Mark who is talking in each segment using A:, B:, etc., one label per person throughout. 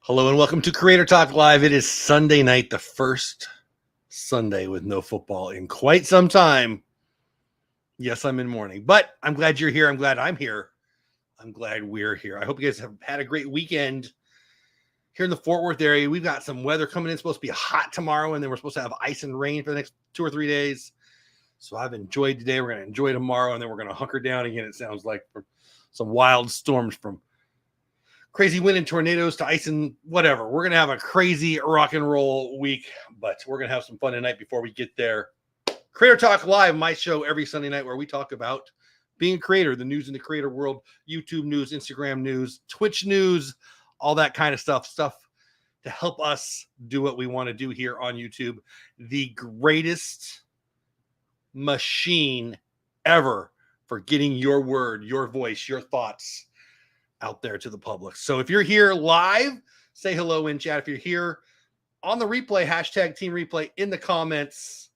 A: Hello and welcome to Creator Talk Live. It is Sunday night, the first Sunday with no football in quite some time. Yes, I'm in mourning, but I'm glad you're here. I'm glad I'm here. I'm glad we're here. I hope you guys have had a great weekend here in the Fort Worth area. We've got some weather coming in. It's supposed to be hot tomorrow, and then we're supposed to have ice and rain for the next 2 or 3 days. So I've enjoyed today. We're going to enjoy tomorrow, and then we're going to hunker down again, it sounds like, for some wild storms from crazy wind and tornadoes to ice and whatever. We're going to have a crazy rock and roll week, but we're going to have some fun tonight before we get there. Creator Talk Live, my show every Sunday night where we talk about being a creator, the news in the creator world, YouTube news, Instagram news, Twitch news, all that kind of stuff to help us do what we want to do here on YouTube. The greatest machine ever for getting your word, your voice, your thoughts out there to the public. So if you're here live, say hello in chat. If you're here on the replay, hashtag team replay in the comments.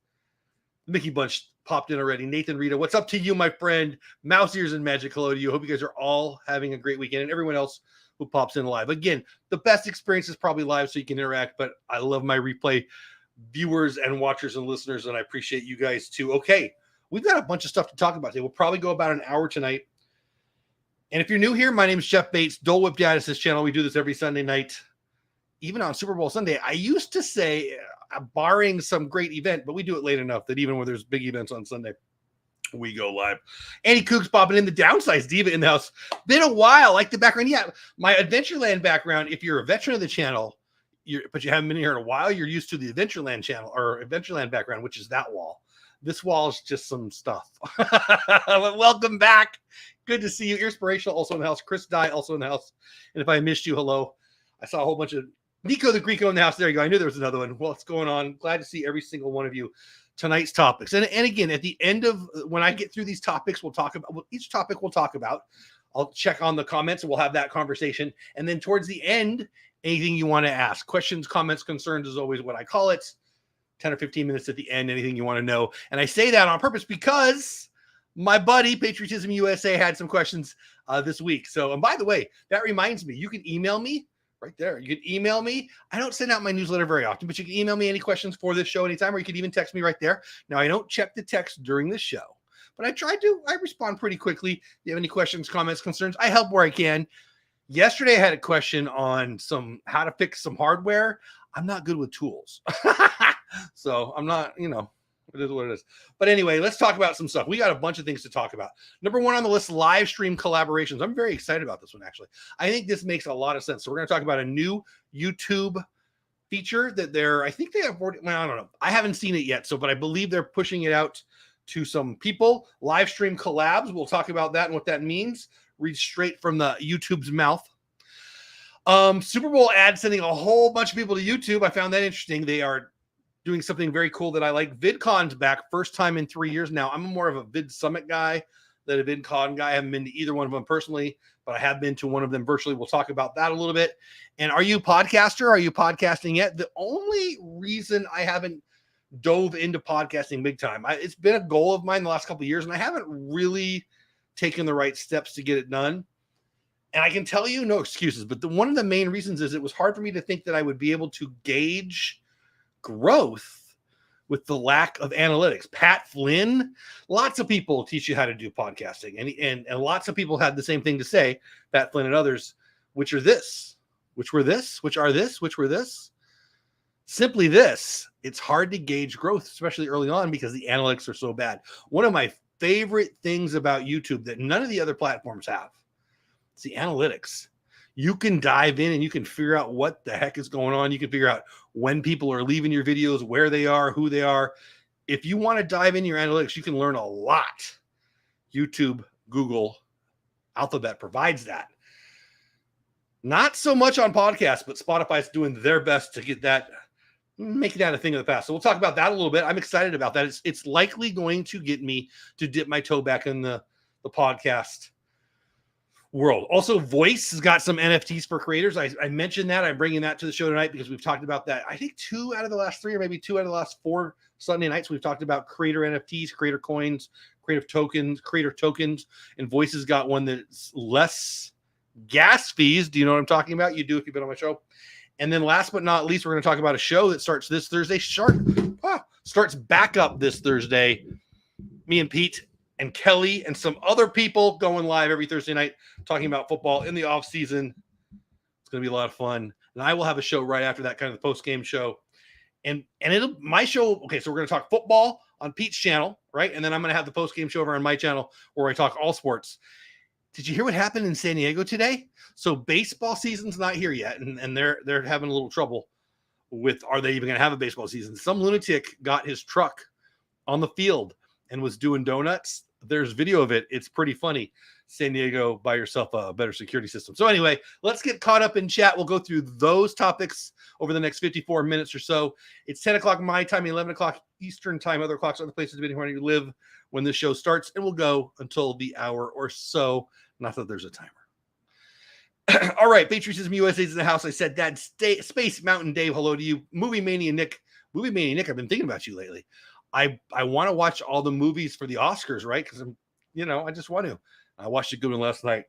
A: Mickey Bunch popped in already. Nathan Rita, what's up to you, my friend? Mouse Ears and Magic, hello to you. Hope you guys are all having a great weekend, and everyone else who pops in live. Again, the best experience is probably live so you can interact, but I love my replay viewers and watchers and listeners, and I appreciate you guys too. Okay, we've got a bunch of stuff to talk about today. We'll probably go about an hour tonight. And if you're new here, my name is Jeff Bates. Dole Whip Dad is this channel. We do this every Sunday night, even on Super Bowl Sunday. I used to say, barring some great event, but we do it late enough that even when there's big events on Sunday, we go live. Annie Kook's popping in, the Downsize Diva in the house. Been a while, like the background. Yeah, my Adventureland background, if you're a veteran of the channel, but you haven't been here in a while, you're used to the Adventureland channel or Adventureland background, which is that wall. This wall is just some stuff. Welcome back. Good to see you. Inspirational also in the house. Chris Dye also in the house. And if I missed you, hello. I saw a whole bunch of Nico the Greco in the house. There you go. I knew there was another one. What's going on? Glad to see every single one of you. Tonight's topics. And again, at the end of when I get through these topics, we'll talk about each topic we'll talk about. I'll check on the comments and we'll have that conversation. And then towards the end, anything you want to ask. Questions, comments, concerns is always what I call it. 10 or 15 minutes at the end, anything you want to know. And I say that on purpose because my buddy, Patriotism USA, had some questions this week. So, and by the way, that reminds me, you can email me right there. You can email me. I don't send out my newsletter very often, but you can email me any questions for this show anytime, or you can even text me right there. Now, I don't check the text during the show, but I respond pretty quickly. If you have any questions, comments, concerns, I help where I can. Yesterday, I had a question on how to fix some hardware. I'm not good with tools. So I'm not, it is what it is. But anyway, let's talk about some stuff. We got a bunch of things to talk about. Number one on the list, live stream collaborations. I'm very excited about this one, actually. I think this makes a lot of sense. So we're going to talk about a new YouTube feature that I think they have, well, I don't know. I haven't seen it yet. but I believe they're pushing it out to some people. Live stream collabs. We'll talk about that and what that means. Read straight from the YouTube's mouth. Super Bowl ad sending a whole bunch of people to YouTube. I found that interesting. They are doing something very cool that I like. VidCon's back, first time in 3 years now. I'm more of a Vid Summit guy than a VidCon guy. I haven't been to either one of them personally, but I have been to one of them virtually. We'll talk about that a little bit. And are you a podcaster? Are you podcasting yet? The only reason I haven't dove into podcasting big time, it's been a goal of mine the last couple of years, and I haven't really taken the right steps to get it done. And I can tell you, no excuses, but one of the main reasons is it was hard for me to think that I would be able to gauge growth with the lack of analytics. Pat Flynn, lots of people teach you how to do podcasting, and lots of people had the same thing to say, Pat Flynn and others, which are this, which were this, which are this, which were this. Simply this, it's hard to gauge growth, especially early on, because the analytics are so bad. One of my favorite things about YouTube that none of the other platforms have, it's the analytics. You can dive in and you can figure out what the heck is going on. You can figure out when people are leaving your videos, where they are, who they are. If you want to dive in your analytics, you can learn a lot. YouTube, Google, Alphabet provides that. Not so much on podcasts, but Spotify's doing their best to get that, making that a thing of the past. So we'll talk about that a little bit. I'm excited about that. It's likely going to get me to dip my toe back in the podcast world. Also, Voice has got some NFTs for creators. I mentioned that. I'm bringing that to the show tonight because we've talked about that. I think 2 out of the last 3 or maybe 2 out of the last 4 Sunday nights, we've talked about creator NFTs, creator coins, creator tokens, and Voice has got one that's less gas fees. Do you know what I'm talking about? You do if you've been on my show. And then last but not least, we're going to talk about a show that starts this Thursday. Starts back up this Thursday. Me and Pete and Kelly and some other people going live every Thursday night talking about football in the off season. It's going to be a lot of fun. And I will have a show right after that, kind of the post-game show. And it'll my show. Okay, so we're going to talk football on Pete's channel, right? And then I'm going to have the post-game show over on my channel where I talk all sports. Did you hear what happened in San Diego today? So baseball season's not here yet, and they're having a little trouble with, are they even going to have a baseball season? Some lunatic got his truck on the field and was doing donuts. There's video of it. It's pretty funny. San Diego, buy yourself a better security system. So anyway, let's get caught up in chat. We'll go through those topics over the next 54 minutes or so. It's 10 o'clock my time, 11 o'clock Eastern time, other clocks, other places, depending on where you live when the show starts, and we'll go until the hour or so. Not that there's a timer. All right, patriotism USA's in the house. I said that. Space Mountain Dave, hello to you. Movie Mania Nick, I've been thinking about you lately. I want to watch all the movies for the Oscars, right? Because I just want to. I watched a good one last night.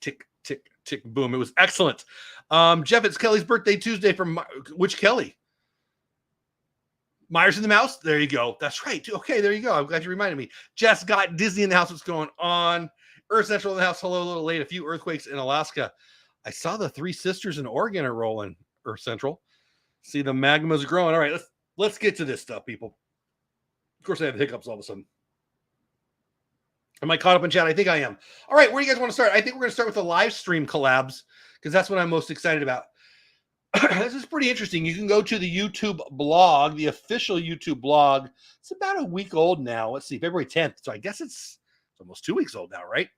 A: Tick, tick, tick, boom. It was excellent. Jeff, it's Kelly's birthday Tuesday. From which Kelly? Myers and the Mouse. There you go. That's right. Okay, there you go. I'm glad you reminded me. Jess got Disney in the house. What's going on? Earth Central in the house. Hello, a little late. A few earthquakes in Alaska. I saw the Three Sisters in Oregon are rolling. Earth Central. See, the magma's growing. All right, let's get to this stuff, people. Of course, I have hiccups all of a sudden. Am I caught up in chat? I think I am. All right, where do you guys want to start? I think we're going to start with the live stream collabs because that's what I'm most excited about. This is pretty interesting. You can go to the YouTube blog, the official YouTube blog. It's about a week old now. Let's see, February 10th. So I guess it's almost 2 weeks old now, right?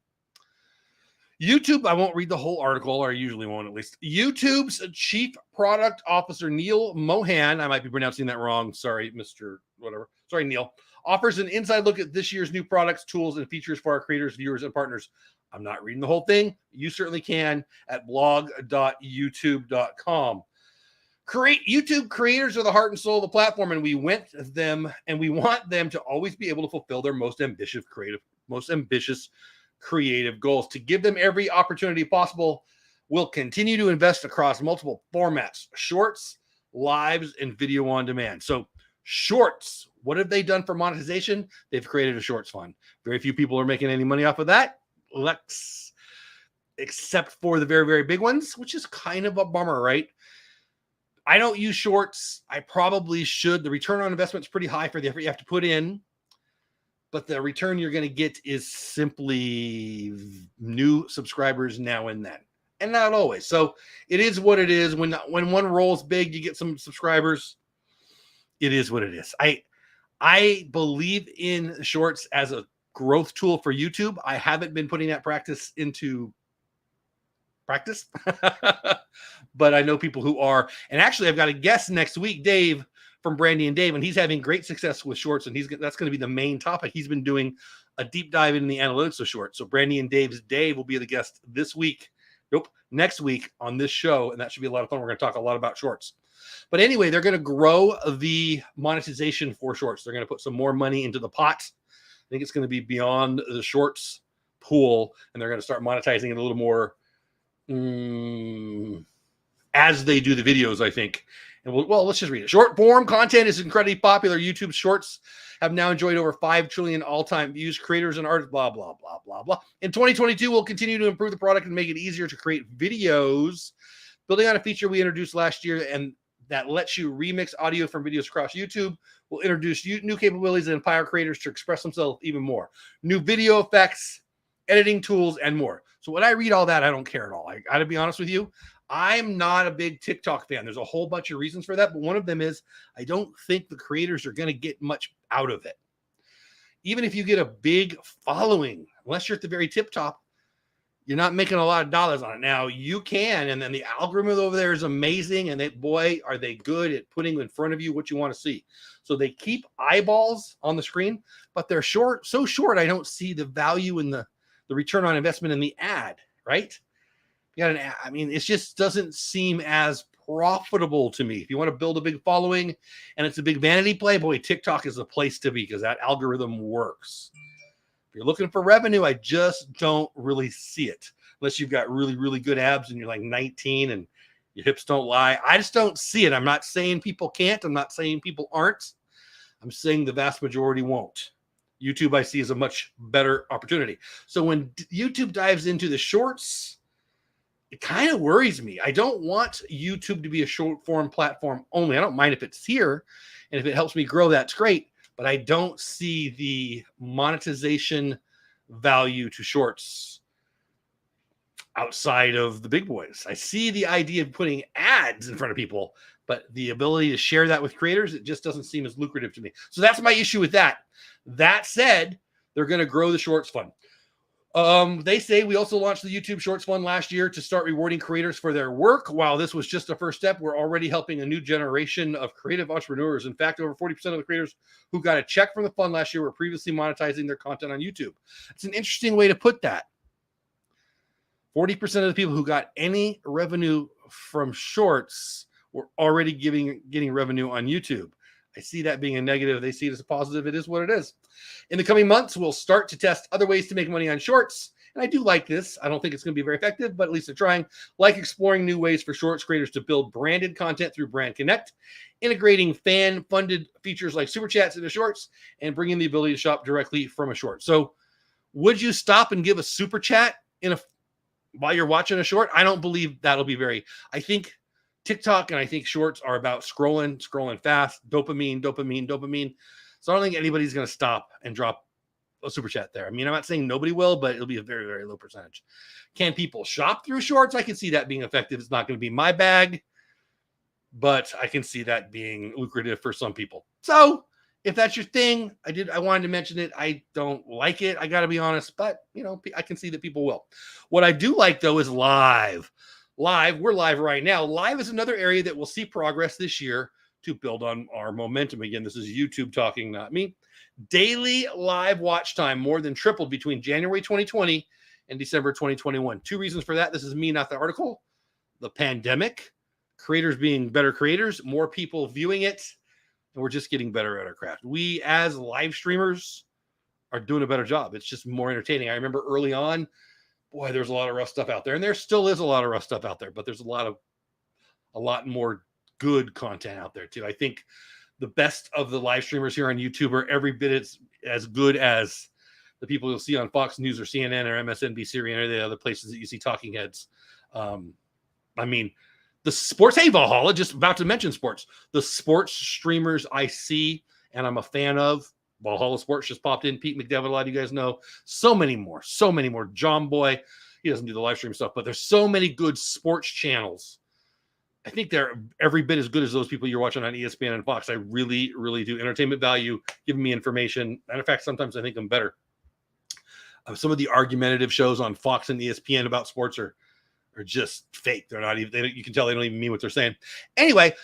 A: YouTube, I won't read the whole article, or I usually won't at least. YouTube's Chief Product Officer, Neil Mohan, I might be pronouncing that wrong. Sorry, Mr. Whatever. Sorry, Neil. Offers an inside look at this year's new products, tools, and features for our creators, viewers, and partners. I'm not reading the whole thing. You certainly can at blog.youtube.com. YouTube creators are the heart and soul of the platform, and we want them to always be able to fulfill their most ambitious creative goals. To give them every opportunity possible, we'll continue to invest across multiple formats: shorts, lives, and video on demand. So shorts, what have they done for monetization? They've created a shorts fund. Very few people are making any money off of that, except for the very, very big ones, which is kind of a bummer, right? I don't use shorts. I probably should. The return on investment is pretty high for the effort you have to put in, but the return you're going to get is simply new subscribers now and then, and not always. So it is what it is. When one rolls big, you get some subscribers. It is what it is. I believe in shorts as a growth tool for YouTube. I haven't been putting that practice into practice, but I know people who are. And actually, I've got a guest next week, Dave from Brandy and Dave, and he's having great success with shorts, and that's going to be the main topic. He's been doing a deep dive into the analytics of shorts. So Brandy and Dave will be the guest next week on this show, and that should be a lot of fun. We're going to talk a lot about shorts. But anyway, they're going to grow the monetization for shorts. They're going to put some more money into the pot. I think it's going to be beyond the shorts pool, and they're going to start monetizing it a little more as they do the videos, I think. And let's just read it. Short form content is incredibly popular. YouTube shorts have now enjoyed over 5 trillion all-time views. Creators and artists, blah, blah, blah, blah, blah. In 2022, we'll continue to improve the product and make it easier to create videos. Building on a feature we introduced last year and that lets you remix audio from videos across YouTube, we'll introduce new capabilities that empower creators to express themselves even more. New video effects, editing tools, and more. So when I read all that, I don't care at all. I got to be honest with you. I'm not a big TikTok fan. There's a whole bunch of reasons for that, but one of them is I don't think the creators are going to get much out of it. Even if you get a big following, unless you're at the very tip top, you're not making a lot of dollars on it. Now you can, and then the algorithm over there is amazing, and are they good at putting in front of you what you want to see. So they keep eyeballs on the screen, but they're so short, I don't see the value in the return on investment in the ad, right? You got an ad. I mean, it just doesn't seem as profitable to me. If you want to build a big following and it's a big vanity play, boy, TikTok is the place to be because that algorithm works. If you're looking for revenue, I just don't really see it unless you've got really, really good abs and you're like 19 and Your hips don't lie. I just don't see it. I'm not saying people can't. I'm not saying people aren't. I'm saying the vast majority won't. YouTube I see as a much better opportunity. So when YouTube dives into the shorts, it kind of worries me. I don't want YouTube to be a short form platform only. I don't mind if it's here, and if it helps me grow, that's great. But I don't see the monetization value to shorts outside of the big boys. I see the idea of putting ads in front of people, but the ability to share that with creators, it just doesn't seem as lucrative to me. So that's my issue with that. That said, they're going to grow the shorts fund. They say we also launched the YouTube Shorts Fund last year to start rewarding creators for their work. While this was just a first step, we're already helping a new generation of creative entrepreneurs. In fact, over 40% of the creators who got a check from the fund last year were previously monetizing their content on YouTube. It's an interesting way to put that. 40% of the people who got any revenue from shorts were already getting revenue on YouTube. I see that being a negative. They see it as a positive. It is what it is. In the coming months, we'll start to test other ways to make money on shorts. And I do like this. I don't think it's going to be very effective, but at least they're trying. Like exploring new ways for shorts creators to build branded content through Brand Connect, integrating fan-funded features like Super Chats into shorts, and bringing the ability to shop directly from a short. So would you stop and give a Super Chat while you're watching a short? I don't believe that'll be I think TikTok and I think shorts are about scrolling fast, dopamine. So I don't think anybody's going to stop and drop a super chat there. I mean, I'm not saying nobody will, but it'll be a very, very low percentage. Can people shop through shorts? I can see that being effective. It's not going to be my bag, but I can see that being lucrative for some people. So if that's your thing, I wanted to mention it. I don't like it. I got to be honest, but I can see that people will. What I do like though is live. We're live right now. Live is another area that will see progress this year to build on our momentum. Again, this is YouTube talking, not me. Daily live watch time more than tripled between January 2020 and December 2021. Two reasons for that. This is me, not the article. The pandemic, creators being better creators, more people viewing it, and we're just getting better at our craft. We as live streamers are doing a better job. It's just more entertaining. I remember early on, boy, there's a lot of rough stuff out there, and there still is a lot of rough stuff out there, but there's a lot more good content out there too. I think the best of the live streamers here on YouTube are every bit as good as the people you'll see on Fox News or CNN or MSNBC or any of the other places that you see talking heads. I mean, the sports, hey, Valhalla, just about to mention sports. The sports streamers I see and I'm a fan of, Valhalla Sports just popped in. Pete McDevitt, a lot of you guys know. So many more. John Boy, he doesn't do the live stream stuff, but there's so many good sports channels. I think they're every bit as good as those people you're watching on ESPN and Fox. I really, really do. Entertainment value, giving me information. Matter of fact, sometimes I think I'm better. Some of the argumentative shows on Fox and ESPN about sports are just fake. They're not even, you can tell they don't even mean what they're saying. Anyway,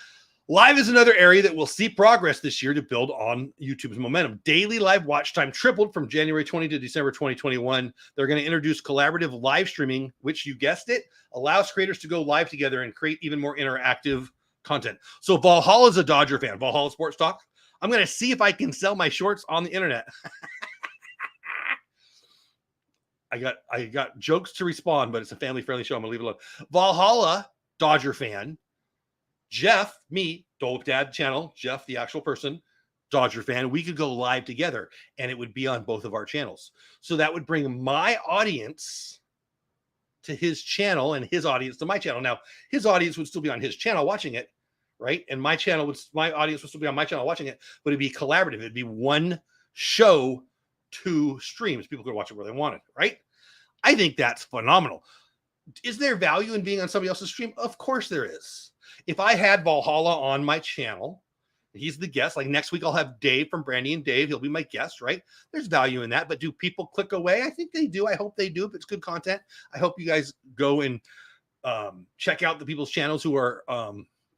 A: live is another area that will see progress this year to build on YouTube's momentum. Daily live watch time tripled from January 20 to December 2021. They're going to introduce collaborative live streaming, which you guessed it, allows creators to go live together and create even more interactive content. So Valhalla is a Dodger fan. Valhalla Sports Talk. I'm going to see if I can sell my shorts on the internet. I got jokes to respond, but it's a family-friendly show. I'm going to leave it alone. Valhalla, Dodger fan. Jeff, me, Dole Whip channel, Jeff, the actual person, Dodger fan, we could go live together and it would be on both of our channels. So that would bring my audience to his channel and his audience to my channel. Now, his audience would still be on his channel watching it, right? And my audience would still be on my channel watching it, but it'd be collaborative. It'd be one show, two streams. People could watch it where they wanted, right? I think that's phenomenal. Is there value in being on somebody else's stream? Of course there is. If I had Valhalla on my channel, he's the guest. Like next week, I'll have Dave from Brandy and Dave. He'll be my guest, right? There's value in that. But do people click away? I think they do. I hope they do. If it's good content, I hope you guys go and check out the people's channels who are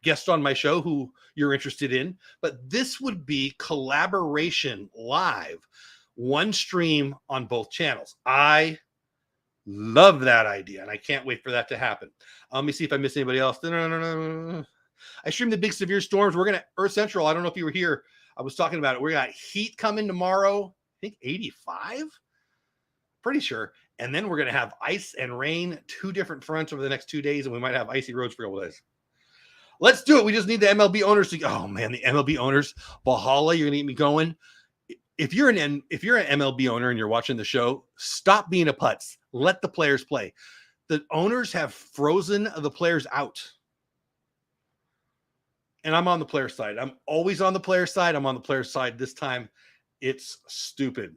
A: guests on my show who you're interested in. But this would be collaboration live, one stream on both channels. I love that idea, and I can't wait for that to happen. Let me see if I missed anybody else. I streamed the big severe storms. We're going to Earth Central. I don't know if you were here. I was talking about it. We got heat coming tomorrow. I think 85. Pretty sure. And then we're going to have ice and rain, two different fronts over the next 2 days, and we might have icy roads for a couple days. Let's do it. We just need the MLB owners to. Oh man, the MLB owners, Valhalla, you're gonna get me going. If you're an MLB owner and you're watching the show, stop being a putz. Let the players play. The owners have frozen the players out. And I'm on the player side. I'm always on the player side. I'm on the player side this time. It's stupid.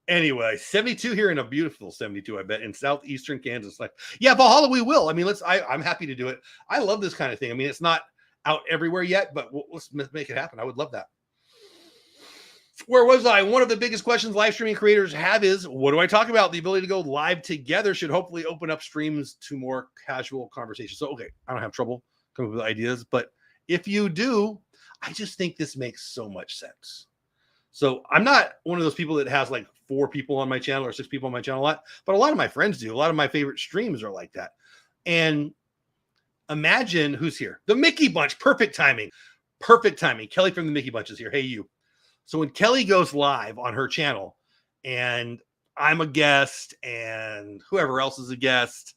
A: Anyway, 72 here in a beautiful 72, I bet, in southeastern Kansas. Like, yeah, Valhalla, we will. I mean, I'm happy to do it. I love this kind of thing. I mean, it's not out everywhere yet, but let's make it happen. I would love that. Where was I? One of the biggest questions live streaming creators have is, what do I talk about? The ability to go live together should hopefully open up streams to more casual conversation. So, okay, I don't have trouble coming up with ideas, but if you do, I just think this makes so much sense. So I'm not one of those people that has like 4 people on my channel or 6 people on my channel a lot, but a lot of my friends do. A lot of my favorite streams are like that. And imagine who's here. The Mickey Bunch. Perfect timing. Perfect timing. Kelly from the Mickey Bunch is here. Hey, you. So when Kelly goes live on her channel and I'm a guest and whoever else is a guest,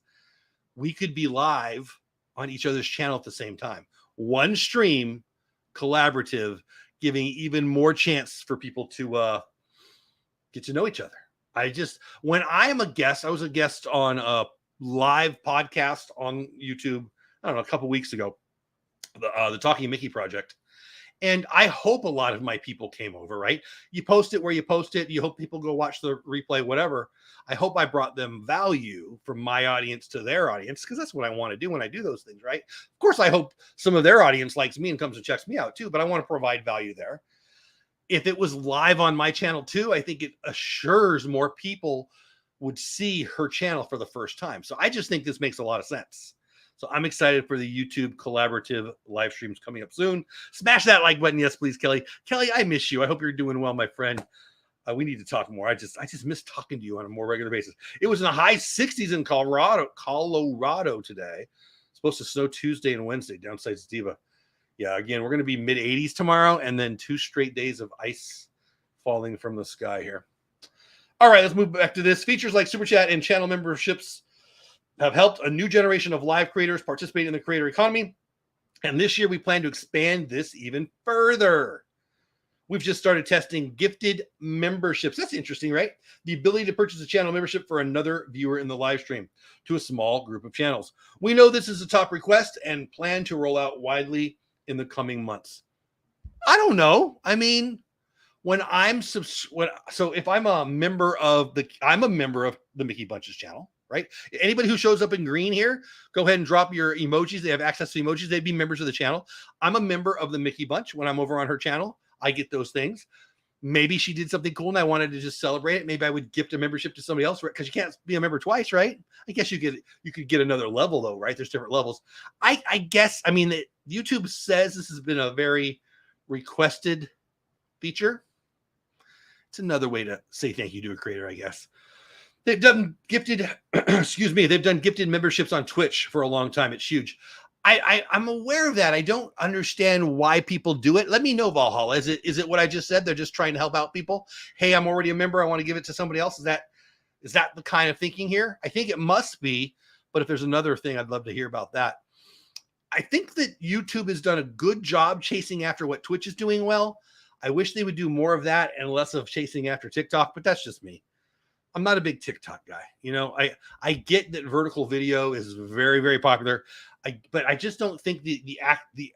A: we could be live on each other's channel at the same time. One stream, collaborative, giving even more chance for people to get to know each other. When I am a guest, I was a guest on a live podcast on YouTube, I don't know, a couple weeks ago, the Talking Mickey Project. And I hope a lot of my people came over, right? You post it where you post it. You hope people go watch the replay, whatever. I hope I brought them value from my audience to their audience, because that's what I want to do when I do those things, right? Of course, I hope some of their audience likes me and comes and checks me out too, but I want to provide value there. If it was live on my channel too, I think it assures more people would see her channel for the first time. So I just think this makes a lot of sense. So I'm excited for the YouTube collaborative live streams coming up soon. Smash that like button. Yes, please, Kelly. Kelly, I miss you. I hope you're doing well, my friend. We need to talk more. I just miss talking to you on a more regular basis. It was in the high 60s in Colorado today. It's supposed to snow Tuesday and Wednesday, downside Diva. Yeah, again, we're going to be mid 80s tomorrow, and then 2 straight days of ice falling from the sky here. All right, let's move back to this. Features like Super Chat and channel memberships have helped a new generation of live creators participate in the creator economy. And this year, we plan to expand this even further. We've just started testing gifted memberships. That's interesting, right? The ability to purchase a channel membership for another viewer in the live stream to a small group of channels. We know this is a top request and plan to roll out widely in the coming months. I don't know. I mean, when if I'm a member of the Mickey Bunches channel, right? Anybody who shows up in green here, go ahead and drop your emojis. They have access to emojis. They'd be members of the channel. I'm a member of the Mickey Bunch. When I'm over on her channel, I get those things. Maybe she did something cool and I wanted to just celebrate it. Maybe I would gift a membership to somebody else, because you can't be a member twice, right? I guess you could get another level though, right? There's different levels. I guess, I mean, YouTube says this has been a very requested feature. It's another way to say thank you to a creator, I guess. They've done gifted, they've done gifted memberships on Twitch for a long time. It's huge. I'm aware of that. I don't understand why people do it. Let me know, Valhalla. Is it what I just said? They're just trying to help out people. Hey, I'm already a member. I want to give it to somebody else. Is that the kind of thinking here? I think it must be. But if there's another thing, I'd love to hear about that. I think that YouTube has done a good job chasing after what Twitch is doing well. I wish they would do more of that and less of chasing after TikTok, but that's just me. I'm not a big TikTok guy. You know, I get that vertical video is very, very popular. But I just don't think the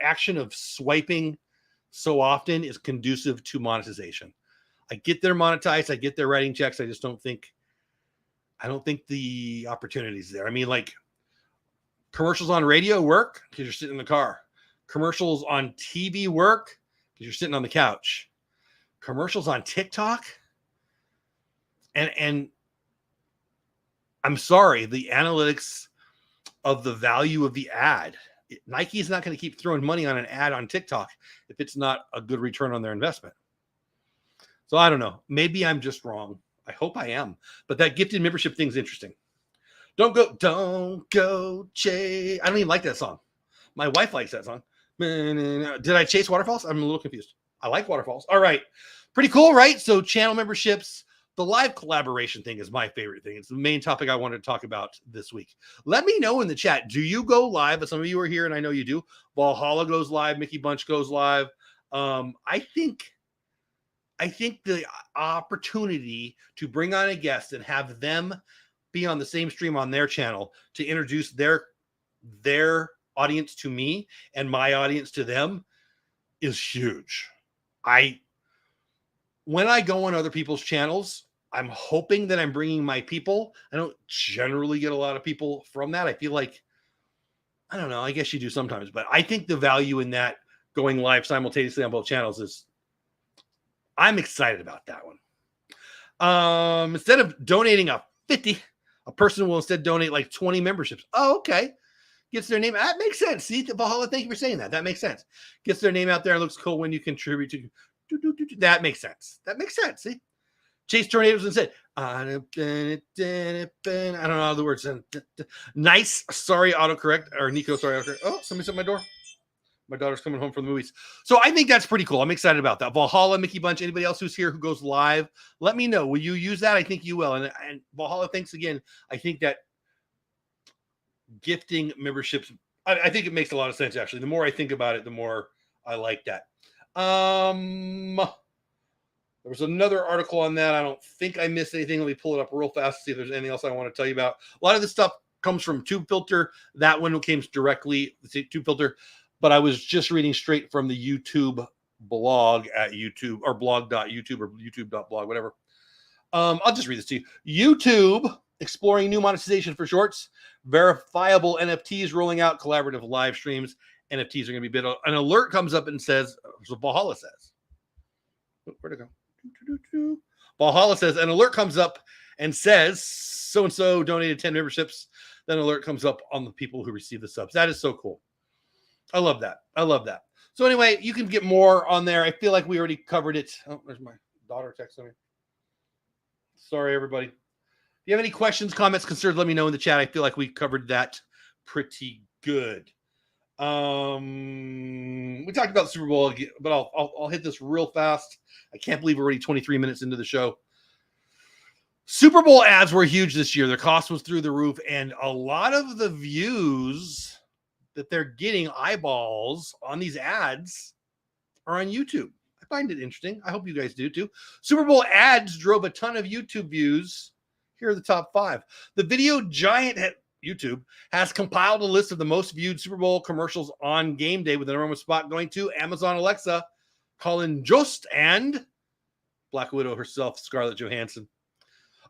A: action of swiping so often is conducive to monetization. I get they're monetized. I get they're writing checks. I don't think the opportunity is there. I mean, like, commercials on radio work because you're sitting in the car. Commercials on TV work because you're sitting on the couch. Commercials on TikTok. And I'm sorry, the analytics of the value of the ad. Nike is not going to keep throwing money on an ad on TikTok if it's not a good return on their investment. So I don't know. Maybe I'm just wrong. I hope I am. But that gifted membership thing is interesting. Don't go chase. I don't even like that song. My wife likes that song. Did I chase waterfalls? I'm a little confused. I like waterfalls. All right. Pretty cool, right? So channel memberships, the live collaboration thing is my favorite thing. It's the main topic I wanted to talk about this week. Let me know in the chat. Do you go live? Some of you are here, and I know you do. Valhalla goes live. Mickey Bunch goes live. I think the opportunity to bring on a guest and have them be on the same stream on their channel to introduce their audience to me and my audience to them is huge. When I go on other people's channels, I'm hoping that I'm bringing my people. I don't generally get a lot of people from that. I feel like, I don't know, I guess you do sometimes, but I think the value in that going live simultaneously on both channels is, I'm excited about that one. Instead of donating a 50, a person will instead donate like 20 memberships. Oh, okay. Gets their name. That makes sense. See, Valhalla, thank you for saying that. That makes sense. Gets their name out there and looks cool when you contribute to. That makes sense. That makes sense. See, Chase Tornadoes and said, I don't know how the words. Nice. Sorry, autocorrect. Or Nico, sorry, autocorrect. Oh, somebody's at my door. My daughter's coming home from the movies. So I think that's pretty cool. I'm excited about that. Valhalla, Mickey Bunch, anybody else who's here who goes live, let me know. Will you use that? I think you will. And Valhalla, thanks again. I think that gifting memberships, I think it makes a lot of sense, actually. The more I think about it, the more I like that. There was another article on that. I don't think I missed anything. Let me pull it up real fast to see if there's anything else I want to tell you about. A lot of this stuff comes from TubeFilter. That one came directly to TubeFilter, but I was just reading straight from the YouTube blog at YouTube, or blog.youtube, or youtube.blog, whatever. I'll just read this to you. YouTube exploring new monetization for shorts, verifiable NFTs rolling out, collaborative live streams. NFTs are going to be bid. An alert comes up and says, so Valhalla says, where'd it go? Valhalla says, an alert comes up and says, so-and-so donated 10 memberships. Then an alert comes up on the people who receive the subs. That is so cool. I love that. I love that. So anyway, you can get more on there. I feel like we already covered it. Oh, there's my daughter texting me. Sorry, everybody. If you have any questions, comments, concerns, let me know in the chat. I feel like we covered that pretty good. We talked about the Super Bowl, but I'll hit this real fast. I can't believe we're already 23 minutes into the show. Super Bowl ads were huge this year. Their cost was through the roof, and a lot of the views that they're getting, eyeballs on these ads, are on YouTube. I find it interesting. I hope you guys do too. Super Bowl ads drove a ton of YouTube views. Here are the top 5. The video giant at YouTube has compiled a list of the most viewed Super Bowl commercials on game day, with the number 1 spot going to Amazon Alexa, Colin Jost, and Black Widow herself, Scarlett Johansson.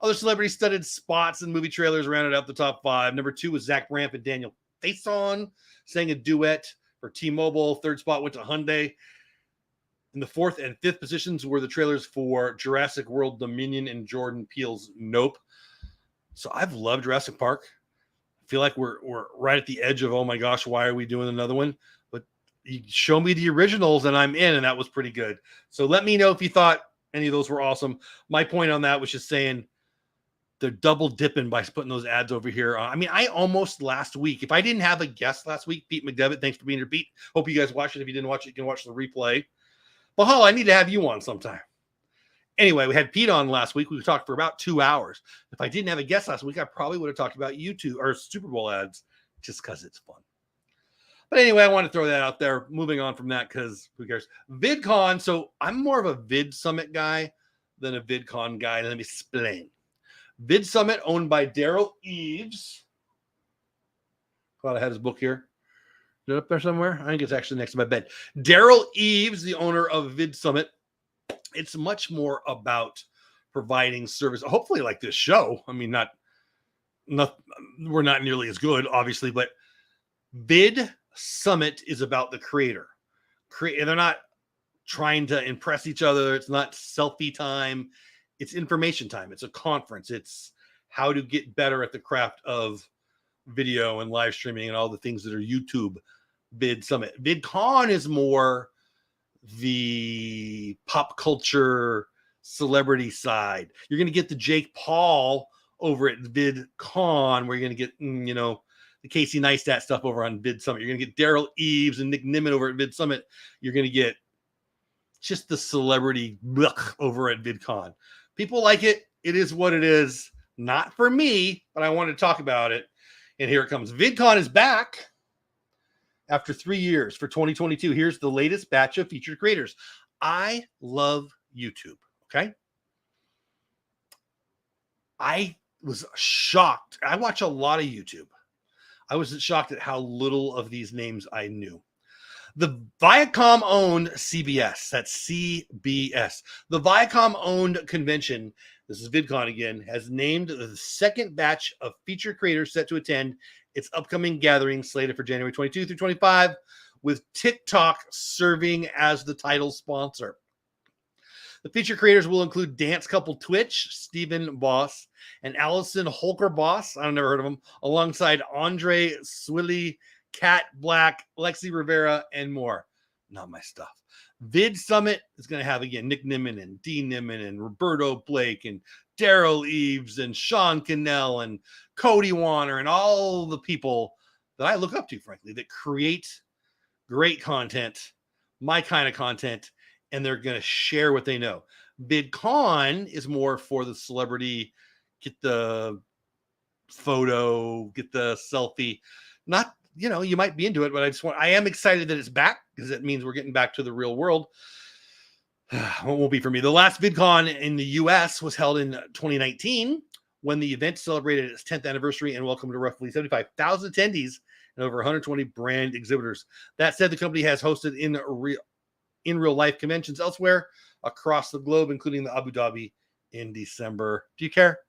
A: Other celebrity-studded spots and movie trailers rounded out the top 5. Number 2 was Zach Braff and Daniel Faison sang a duet for T-Mobile. 3rd spot went to Hyundai. In the 4th and 5th positions were the trailers for Jurassic World Dominion and Jordan Peele's Nope. So I've loved Jurassic Park. I feel like we're right at the edge of, oh my gosh, why are we doing another one? But you show me the originals and I'm in, and that was pretty good. So let me know if you thought any of those were awesome. My point on that was just saying they're double dipping by putting those ads over here. I mean, I almost last week, if I didn't have a guest last week, Pete McDevitt, thanks for being here, Pete. Hope you guys watched it. If you didn't watch it, you can watch the replay. Well, I need to have you on sometime. Anyway, we had Pete on last week. We talked for about 2 hours. If I didn't have a guest last week, I probably would have talked about YouTube or Super Bowl ads just because it's fun. But anyway, I want to throw that out there. Moving on from that, because who cares? VidCon. So I'm more of a Vid Summit guy than a VidCon guy. And let me explain. Vid Summit, owned by Daryl Eves. Thought I had his book here. Is it up there somewhere? I think it's actually next to my bed. Daryl Eves, the owner of Vid Summit. It's much more about providing service, hopefully like this show. I mean, not we're not nearly as good, obviously, but Vid Summit is about the creator. They're not trying to impress each other. It's not selfie time. It's information time. It's a conference. It's how to get better at the craft of video and live streaming and all the things that are YouTube. Vid Summit. VidCon is more the pop culture celebrity side. You're going to get the Jake Paul over at VidCon, where you're going to get, the Casey Neistat stuff over on Vid Summit. You're going to get Daryl Eves and Nick Nimitz over at Vid Summit. You're going to get just the celebrity over at VidCon. People like it. It is what it is. Not for me, but I wanted to talk about it. And here it comes. VidCon is back after 3 years for 2022. Here's the latest batch of featured creators. I love YouTube. Okay. I was shocked. I watch a lot of YouTube. I was shocked at how little of these names I knew. The Viacom-owned CBS, that's CBS. The Viacom-owned convention, this is VidCon again, has named the second batch of featured creators set to attend its upcoming gathering slated for January 22 through 25, with TikTok serving as the title sponsor. The featured creators will include dance couple Twitch, Stephen Boss, and Allison Holker Boss, I've never heard of him, alongside Andre Swilly, Kat Black, Lexi Rivera, and more. Not my stuff. Vid Summit is going to have, again, Nick Nimmin and Dee Nimmin and Roberto Blake and Daryl Eves and Sean Cannell and Cody Warner and all the people that I look up to, frankly, that create great content, my kind of content, and they're going to share what they know. VidCon is more for the celebrity, get the photo, get the selfie. Not, you might be into it, but I am excited that it's back because it means we're getting back to the real world. It won't be for me. The last VidCon in the US was held in 2019 when the event celebrated its 10th anniversary and welcomed roughly 75,000 attendees and over 120 brand exhibitors. That said, the company has hosted in real life conventions elsewhere across the globe, including the Abu Dhabi in December. Do you care?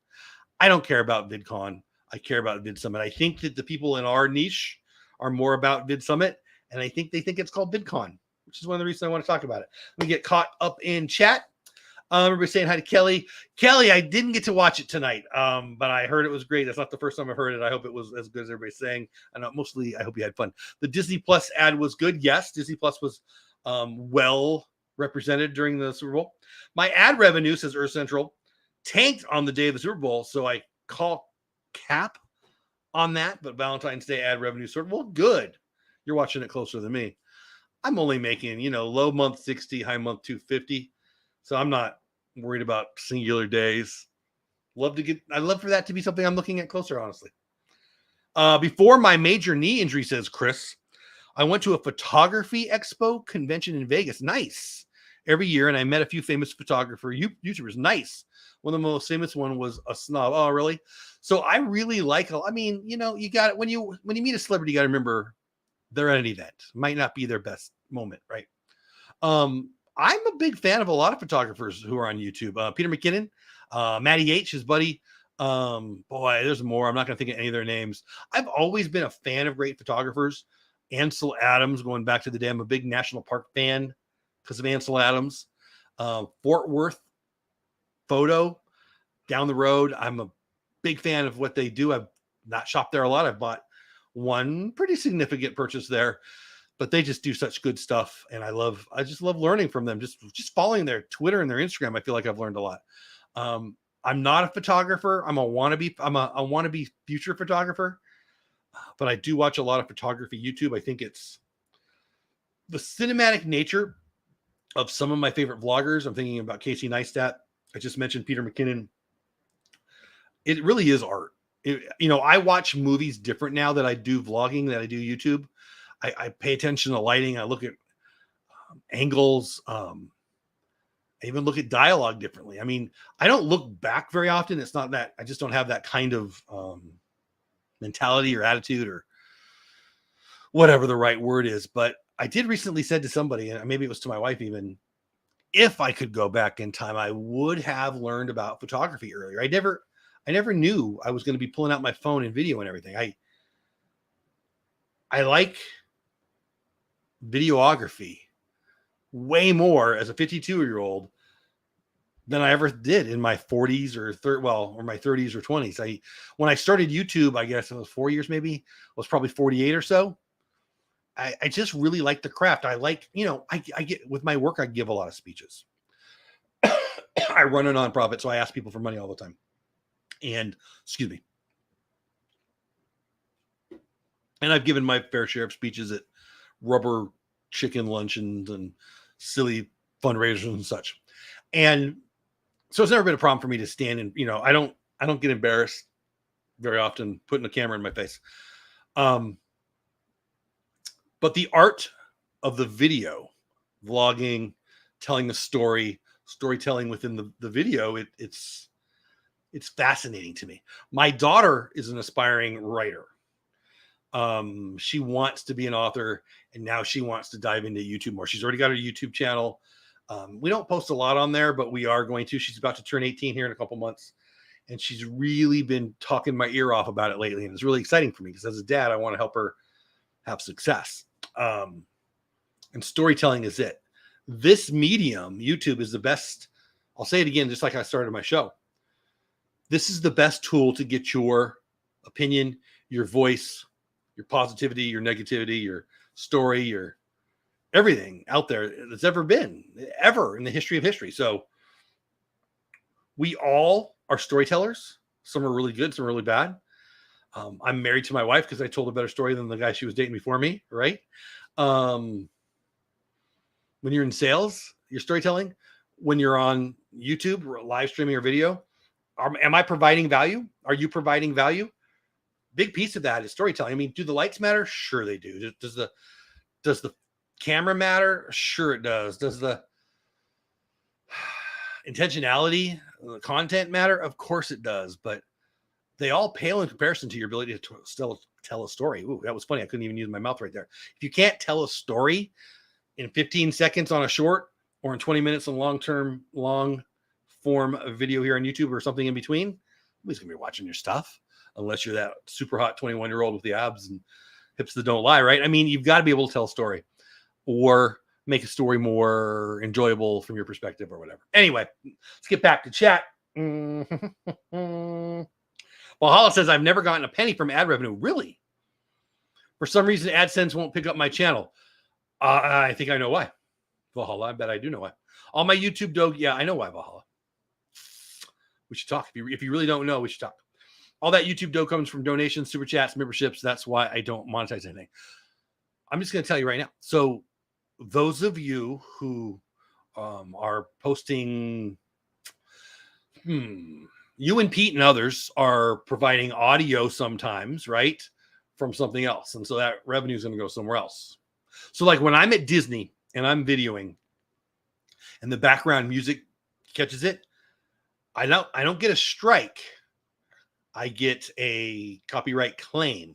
A: I don't care about VidCon. I care about Vid Summit. I think that the people in our niche are more about Vid Summit, and I think they think it's called VidCon, which is one of the reasons I want to talk about it. Let me get caught up in chat. Everybody saying hi to Kelly. Kelly, I didn't get to watch it tonight, but I heard it was great. That's not the first time I've heard it. I hope it was as good as everybody's saying. I hope you had fun. The Disney Plus ad was good. Yes, Disney Plus was well represented during the Super Bowl. My ad revenue, says Earth Central, tanked on the day of the Super Bowl, so I call cap on that, but Valentine's Day ad revenue sort of, well, good. You're watching it closer than me. I'm only making, low month 60, high month 250. So I'm not worried about singular days. I'd love for that to be something I'm looking at closer, honestly. Before my major knee injury, says Chris, I went to a photography expo convention in Vegas. Nice. Every year, and I met a few famous YouTubers. Nice. One of the most famous one was a snob. Oh, really? So I really like, you got it. When you meet a celebrity, you got to remember they're at an event. Might not be their best moment, right? I'm a big fan of a lot of photographers who are on YouTube. Peter McKinnon, Matty H, his buddy. Boy, there's more. I'm not going to think of any of their names. I've always been a fan of great photographers. Ansel Adams, going back to the day, I'm a big National Park fan because of Ansel Adams. Fort Worth Photo down the road. I'm a big fan of what they do. I've not shopped there a lot. I've bought one pretty significant purchase there, but they just do such good stuff. And I just love learning from them. Just following their Twitter and their Instagram. I feel like I've learned a lot. I'm not a photographer. I'm a wannabe future photographer, but I do watch a lot of photography YouTube. I think it's the cinematic nature of some of my favorite vloggers. I'm thinking about Casey Neistat. I just mentioned Peter McKinnon. It really is art. I watch movies different now that I do vlogging, that I do YouTube. I pay attention to lighting. I look at angles. I even look at dialogue differently. I mean, I don't look back very often. It's not that I just don't have that kind of mentality or attitude or whatever the right word is. But I did recently said to somebody, and maybe it was to my wife even, if I could go back in time, I would have learned about photography earlier. I never knew I was going to be pulling out my phone and video and everything. I like videography way more as a 52-year-old than I ever did in my 40s or my 30s or 20s. When I started YouTube, I guess it was 4 years, maybe, I was probably 48 or so. I just really like the craft. I like, I get with my work, I give a lot of speeches. I run a nonprofit, so I ask people for money all the time. And excuse me. And I've given my fair share of speeches at rubber chicken luncheons and silly fundraisers and such. And So it's never been a problem for me to stand and, I don't get embarrassed very often putting a camera in my face. But the art of the video, vlogging, telling a story, storytelling within the video, it's fascinating to me. My daughter is an aspiring writer. She wants to be an author, and now she wants to dive into YouTube more. She's already got her YouTube channel. We don't post a lot on there, but we are going to. She's about to turn 18 here in a couple months, and she's really been talking my ear off about it lately, and it's really exciting for me because as a dad, I want to help her have success. And storytelling is it. This medium, YouTube, is the best. I'll say it again, just like I started my show. This is the best tool to get your opinion, your voice, your positivity, your negativity, your story, your everything out there that's ever been, ever in the history of history. So we all are storytellers. Some are really good, some are really bad. I'm married to my wife because I told a better story than the guy she was dating before me, right? When you're in sales, you're storytelling. When you're on YouTube, live streaming or video, am I providing value? Are you providing value? Big piece of that is storytelling. I mean, do the lights matter? Sure they do. Does the camera matter? Sure it does. Does the intentionality, the content matter? Of course it does. But they all pale in comparison to your ability to still tell a story. Ooh, that was funny. I couldn't even use my mouth right there. If you can't tell a story in 15 seconds on a short or in 20 minutes on long form video here on YouTube or something in between, nobody's going to be watching your stuff unless you're that super hot 21-year-old with the abs and hips that don't lie, right? I mean, you've got to be able to tell a story or make a story more enjoyable from your perspective or whatever. Anyway, let's get back to chat. Valhalla says, I've never gotten a penny from ad revenue. Really? For some reason, AdSense won't pick up my channel. I think I know why. Valhalla, I bet I do know why. All my YouTube dough, yeah, I know why, Valhalla. We should talk. If you really don't know, we should talk. All that YouTube dough comes from donations, super chats, memberships. That's why I don't monetize anything. I'm just going to tell you right now. So those of you who are posting, you and Pete and others are providing audio sometimes, right? From something else. And so that revenue is going to go somewhere else. So like when I'm at Disney and I'm videoing and the background music catches it, I don't get a strike. I get a copyright claim.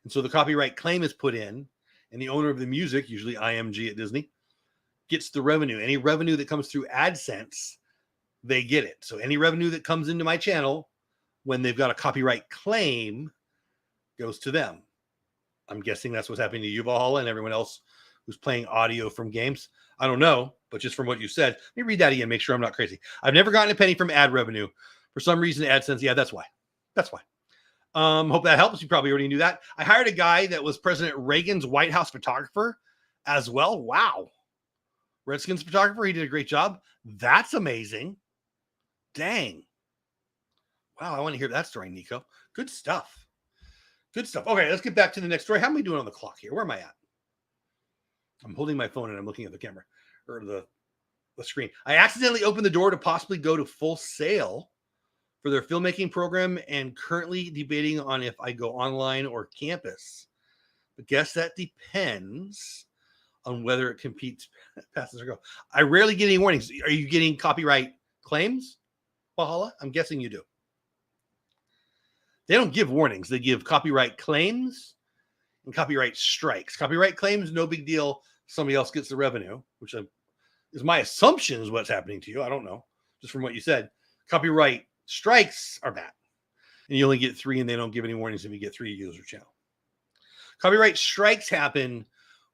A: And so the copyright claim is put in and the owner of the music, usually IMG at Disney, gets the revenue. Any revenue that comes through AdSense, they get it. So any revenue that comes into my channel when they've got a copyright claim goes to them. I'm guessing that's what's happening to you, Valhalla, and everyone else who's playing audio from games. I don't know, but just from what you said, let me read that again, make sure I'm not crazy. I've never gotten a penny from ad revenue. For some reason, AdSense, yeah, that's why. That's why. Hope that helps. You probably already knew that. I hired a guy that was President Reagan's White House photographer as well. Wow. Redskins photographer. He did a great job. That's amazing. Dang. Wow. I want to hear that story, Nico. Good stuff. Good stuff. Okay, let's get back to the next story. How am I doing on the clock here? Where am I at? I'm holding my phone and I'm looking at the camera or the screen. I accidentally opened the door to possibly go to Full Sail for their filmmaking program and currently debating on if I go online or campus. But guess that depends on whether it competes passes or go. I rarely get any warnings. Are you getting copyright claims, Valhalla? I'm guessing you do. They don't give warnings. They give copyright claims and copyright strikes. Copyright claims, no big deal. Somebody else gets the revenue, which is my assumption is what's happening to you. I don't know. Just from what you said. Copyright strikes are bad. And you only get 3 and they don't give any warnings if you get 3 user channel. Copyright strikes happen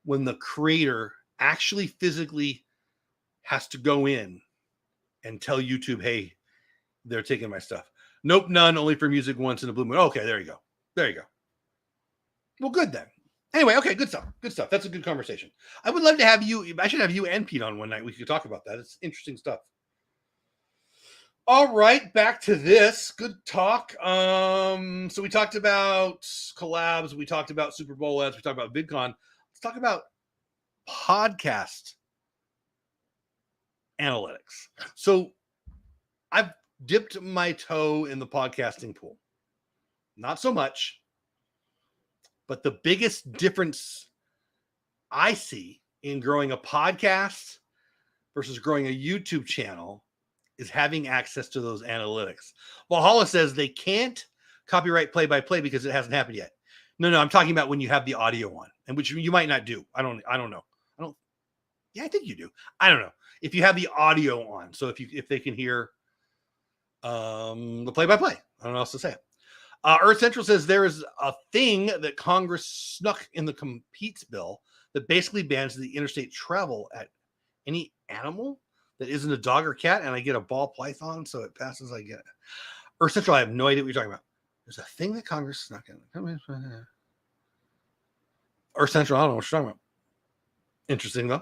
A: when the creator actually physically has to go in and tell YouTube, hey, they're taking my stuff. Nope, none, only for music once in a blue moon. Okay, there you go. There you go. Well, good then. Anyway, okay, good stuff. Good stuff. That's a good conversation. I would love to have you. I should have you and Pete on one night. We could talk about that. It's interesting stuff. All right, back to this. Good talk. So we talked about collabs. We talked about Super Bowl ads. We talked about VidCon. Let's talk about podcast analytics. So dipped my toe in the podcasting pool. Not so much. But the biggest difference I see in growing a podcast versus growing a YouTube channel is having access to those analytics. Valhalla says they can't copyright play-by-play because it hasn't happened yet. No, I'm talking about when you have the audio on, and which you might not do. I don't know. Yeah, I think you do. I don't know. If you have the audio on, so if they can hear the play-by-play. I don't know what else to say. Earth Central says there is a thing that Congress snuck in the competes bill that basically bans the interstate travel at any animal that isn't a dog or cat, and I get a ball python, so it passes, I get it. Earth Central, I have no idea what you're talking about. There's a thing that Congress snuck in. Earth Central, I don't know what you're talking about. Interesting, though.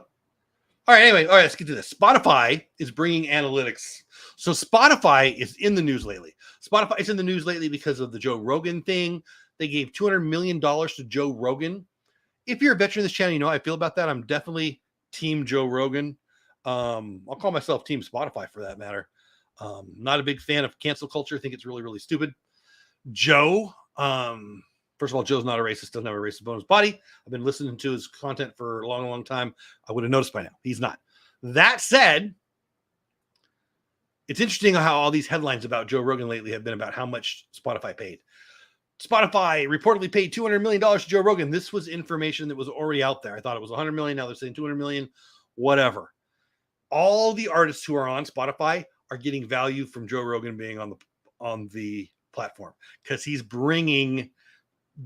A: All right, anyway, let's get to this. Spotify is bringing analytics. So Spotify is in the news lately. Spotify is in the news lately because of the Joe Rogan thing. They gave $200 million to Joe Rogan. If you're a veteran of this channel, you know how I feel about that. I'm definitely team Joe Rogan. I'll call myself team Spotify for that matter. Not a big fan of cancel culture. I think it's really, really stupid. Joe, first of all, Joe's not a racist, doesn't have a racist bone in his body. I've been listening to his content for a long, long time. I would have noticed by now. He's not. That said, it's interesting how all these headlines about Joe Rogan lately have been about how much Spotify paid. Spotify reportedly paid $200 million to Joe Rogan. This was information that was already out there. I thought it was $100 million. Now they're saying $200 million, whatever. All the artists who are on Spotify are getting value from Joe Rogan being on the platform because he's bringing,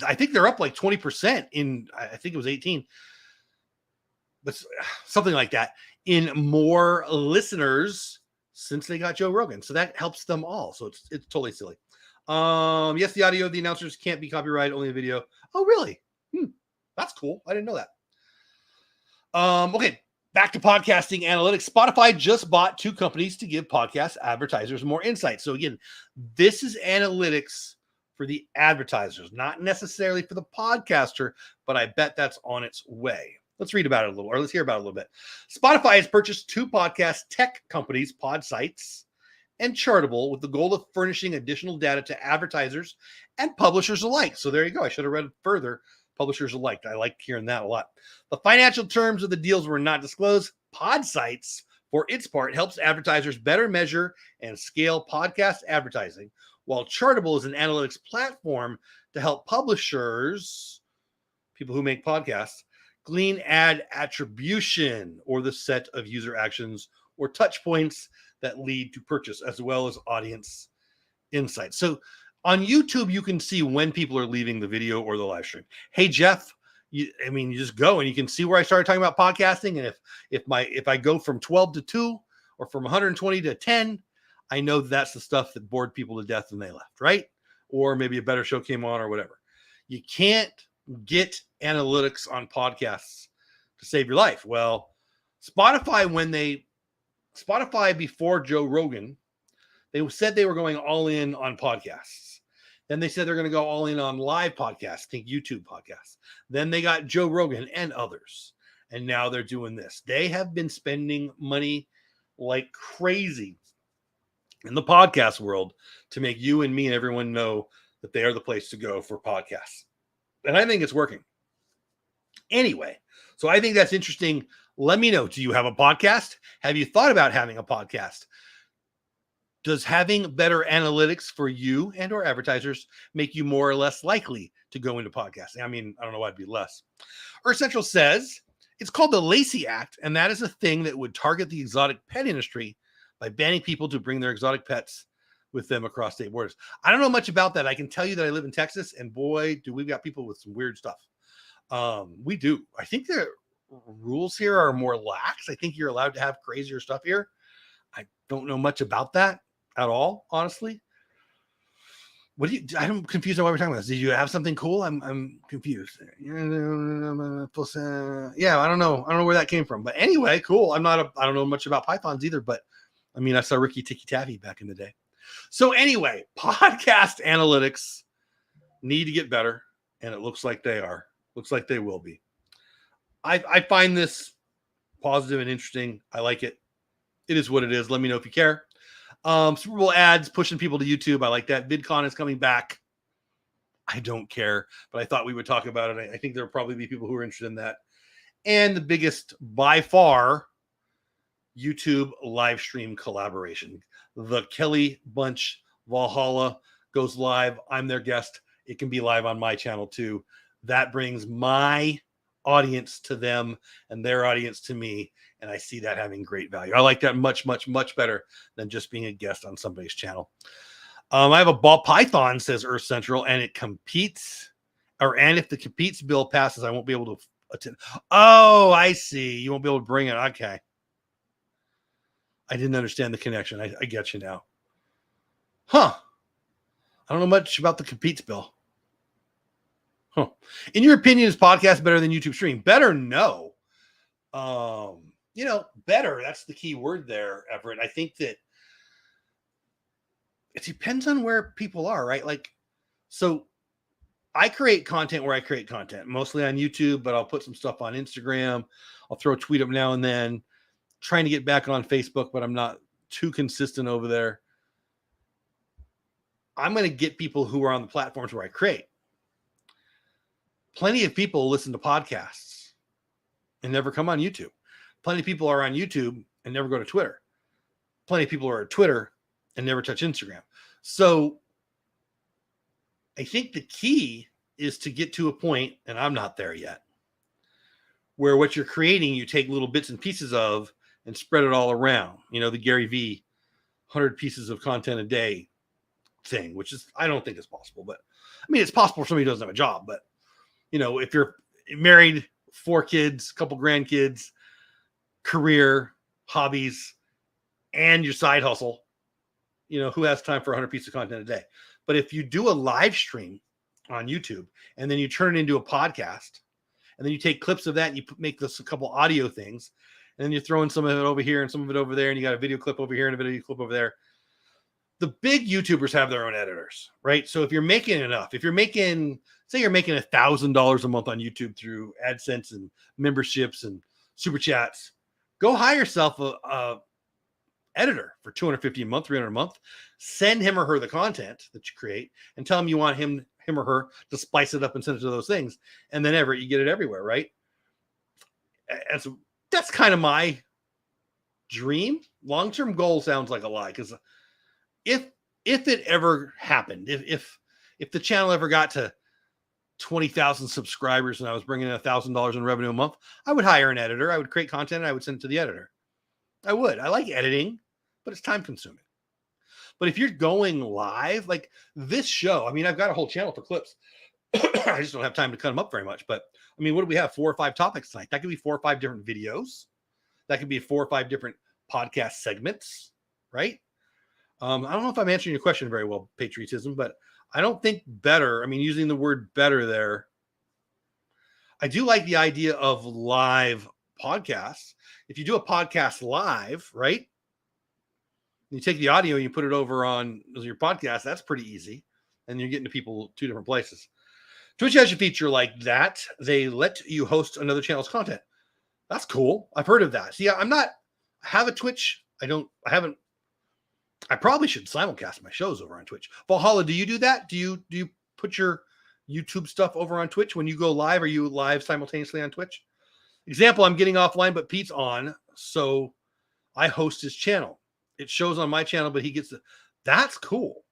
A: I think they're up like 20% in, I think it was 18, but something like that, in more listeners since they got Joe Rogan. So that helps them all. So it's totally silly. Yes, the audio of the announcers can't be copyrighted, only the video. Oh, really? That's cool. I didn't know that. Okay, back to podcasting analytics. Spotify just bought 2 companies to give podcast advertisers more insight. So again, this is analytics for the advertisers, not necessarily for the podcaster, but I bet that's on its way. Let's read about it a little, or let's hear about it a little bit. Spotify has purchased 2 podcast tech companies, Podsights and Chartable, with the goal of furnishing additional data to advertisers and publishers alike. So there you go. I should have read further. Publishers alike. I like hearing that a lot. The financial terms of the deals were not disclosed. Podsights, for its part, helps advertisers better measure and scale podcast advertising, while Chartable is an analytics platform to help publishers, people who make podcasts, glean ad attribution, or the set of user actions or touch points that lead to purchase, as well as audience insights. So on YouTube, you can see when people are leaving the video or the live stream. Hey, Jeff, you just go and you can see where I started talking about podcasting. And if I go from 12 to 2 or from 120 to 10, I know that's the stuff that bored people to death and they left, right? Or maybe a better show came on or whatever. You can't get analytics on podcasts to save your life. Well, Spotify before Joe Rogan, they said they were going all in on podcasts. Then they said they're going to go all in on live podcasts, think YouTube podcasts. Then they got Joe Rogan and others. And now they're doing this. They have been spending money like crazy in the podcast world to make you and me and everyone know that they are the place to go for podcasts. And I think it's working. Anyway, so I think that's interesting. Let me know. Do you have a podcast? Have you thought about having a podcast? Does having better analytics for you and or advertisers make you more or less likely to go into podcasting? I mean, I don't know why it'd be less. Earth Central says it's called the Lacey Act, and that is a thing that would target the exotic pet industry by banning people to bring their exotic pets with them across state borders. I don't know much about that. I can tell you that I live in Texas, and boy, do we've got people with some weird stuff. We do. I think the rules here are more lax. I think you're allowed to have crazier stuff here. I don't know much about that at all, honestly. I'm confused on why we're talking about this. Did you have something cool? I'm confused. Yeah, I don't know. I don't know where that came from. But anyway, cool. I don't know much about pythons either, but I mean, I saw Ricky Tikki Tavi back in the day. So anyway, podcast analytics need to get better, and it looks like they are. Looks like they will be. I find this positive and interesting. I like it. It is what it is. Let me know if you care. Super Bowl ads pushing people to YouTube. I like that. Vidcon is coming back. I don't care, but I thought we would talk about it. I think there'll probably be people who are interested in that. And the biggest, by far, YouTube live stream collaboration. The Kelly Bunch Valhalla goes live. I'm their guest. It can be live on my channel too. That brings my audience to them and their audience to me. And I see that having great value. I like that much, much, much better than just being a guest on somebody's channel. I have a ball python, says Earth Central, and it competes, and if the competes bill passes, I won't be able to attend. Oh, I see. You won't be able to bring it. Okay. I didn't understand the connection. I get you now. Huh. I don't know much about the competes bill. Huh. In your opinion, is podcast better than YouTube stream? Better? No. Better. That's the key word there, Everett. I think that it depends on where people are, right? Like, so I create content where I create content, mostly on YouTube, but I'll put some stuff on Instagram. I'll throw a tweet up now and then, trying to get back on Facebook, but I'm not too consistent over there. I'm going to get people who are on the platforms where I create. Plenty of people listen to podcasts and never come on YouTube. Plenty of people are on YouTube and never go to Twitter. Plenty of people are at Twitter and never touch Instagram. So I think the key is to get to a point, and I'm not there yet, where what you're creating, you take little bits and pieces of and spread it all around. The Gary V 100 pieces of content a day thing, which is, I don't think it's possible, but I mean, it's possible for somebody who doesn't have a job, but if you're married, 4 kids, a couple grandkids, career, hobbies, and your side hustle, who has time for 100 pieces of content a day? But if you do a live stream on YouTube and then you turn it into a podcast, and then you take clips of that and you make this a couple audio things, and then you're throwing some of it over here and some of it over there, and you got a video clip over here and a video clip over there. The big YouTubers have their own editors, right? So if you're making enough, say you're making $1,000 a month on YouTube through AdSense and memberships and super chats, go hire yourself a editor for $250 a month, $300 a month. Send him or her the content that you create and tell him you want him or her to spice it up and send it to those things. And then you get it everywhere, right? And so that's kind of my dream. Long-term goal sounds like a lie, because if it ever happened, if the channel ever got to 20,000 subscribers and I was bringing in $1,000 in revenue a month, I would hire an editor. I would create content and I would send it to the editor. I would. I like editing, but it's time consuming. But if you're going live, like this show, I mean, I've got a whole channel for clips. I just don't have time to cut them up very much. But I mean, what do we have? 4 or 5 topics tonight. That could be 4 or 5 different videos. That could be 4 or 5 different podcast segments, right? I don't know if I'm answering your question very well, patriotism, but I don't think better. I mean, using the word better there, I do like the idea of live podcasts. If you do a podcast live, right? You take the audio and you put it over on your podcast, that's pretty easy. And you're getting to people 2 different places. Twitch has a feature like that. They let you host another channel's content. That's cool. I've heard of that. See, I have a Twitch. I probably should simulcast my shows over on Twitch. Valhalla, do you do that? Do you put your YouTube stuff over on Twitch when you go live? Are you live simultaneously on Twitch? Example, I'm getting offline, but Pete's on, so I host his channel. It shows on my channel, but he gets that's cool.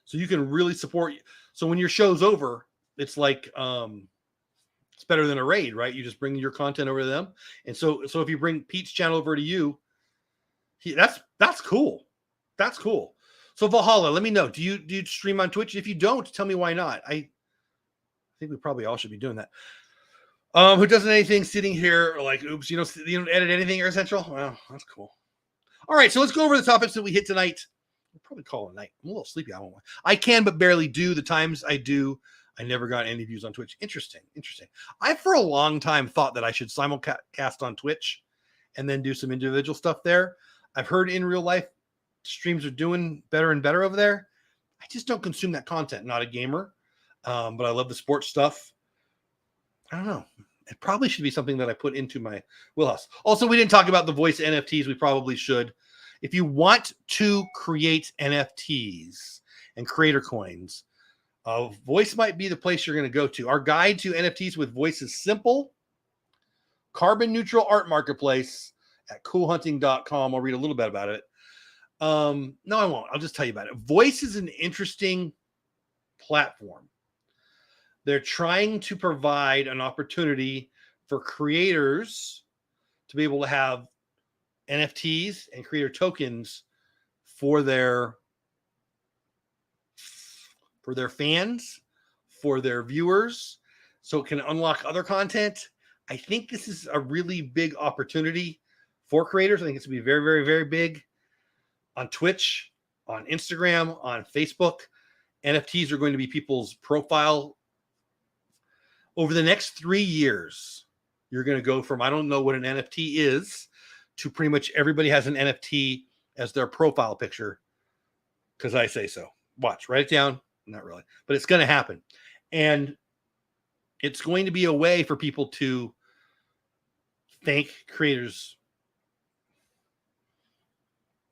A: So you can really support. So when your show's over, it's like it's better than a raid, right? You just bring your content over to them, and so if you bring Pete's channel over to you, that's cool. That's cool. So Valhalla, let me know. Do you stream on Twitch? If you don't, tell me why not. I think we probably all should be doing that. Who doesn't anything sitting here like, oops, you don't edit anything, Air Central? Well, that's cool. All right, so let's go over the topics that we hit tonight. We'll probably call it a night. I'm a little sleepy. I can, but barely do. The times I do, I never got any views on Twitch. Interesting. I, for a long time, thought that I should simulcast on Twitch and then do some individual stuff there. I've heard in real life streams are doing better and better over there. I just don't consume that content. Not a gamer, but I love the sports stuff. I don't know. It probably should be something that I put into my wheelhouse. Also, we didn't talk about the voice NFTs. We probably should. if you want to create NFTs and creator coins, Voice might be the place you're going to go to. Our guide to NFTs with Voice is simple, carbon neutral art marketplace at coolhunting.com. I'll read a little bit about it. No, I won't. I'll just tell you about it. Voice is an interesting platform. They're trying to provide an opportunity for creators to be able to have NFTs and creator tokens for their fans, for their viewers, so it can unlock other content. I think this is a really big opportunity for creators. I think it's going to be very, very, very big on Twitch, on Instagram, on Facebook. NFTs are going to be people's profile. Over the next 3 years, you're going to go from, I don't know what an NFT is, to pretty much everybody has an NFT as their profile picture, because I say so. Watch, write it down. Not really, but it's going to happen. And it's going to be a way for people to thank creators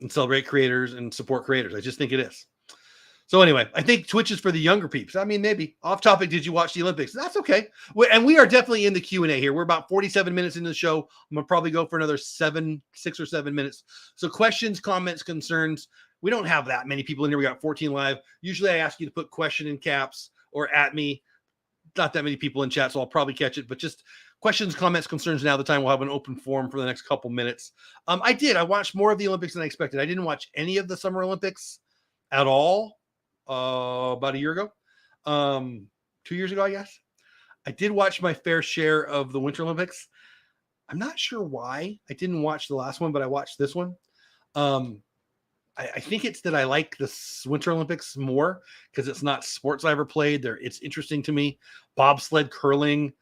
A: and celebrate creators and support creators. I just think it is. So anyway, I think Twitch is for the younger peeps. I mean, maybe off topic. Did you watch the Olympics? That's okay. And we are definitely in the Q&A here. We're about 47 minutes into the show. I'm going to probably go for another 6 or 7 minutes. So questions, comments, concerns. We don't have that many people in here. We got 14 live. Usually I ask you to put question in caps or at me. Not that many people in chat, so I'll probably catch it. But just questions, comments, concerns. Now the time we'll have an open forum for the next couple minutes. I watched more of the Olympics than I expected. I didn't watch any of the Summer Olympics at all about a year ago. 2 years ago, I guess. I did watch my fair share of the Winter Olympics. I'm not sure why I didn't watch the last one, but I watched this one. I think it's that I like the Winter Olympics more because it's not sports I ever played. It's interesting to me. Bobsled, curling.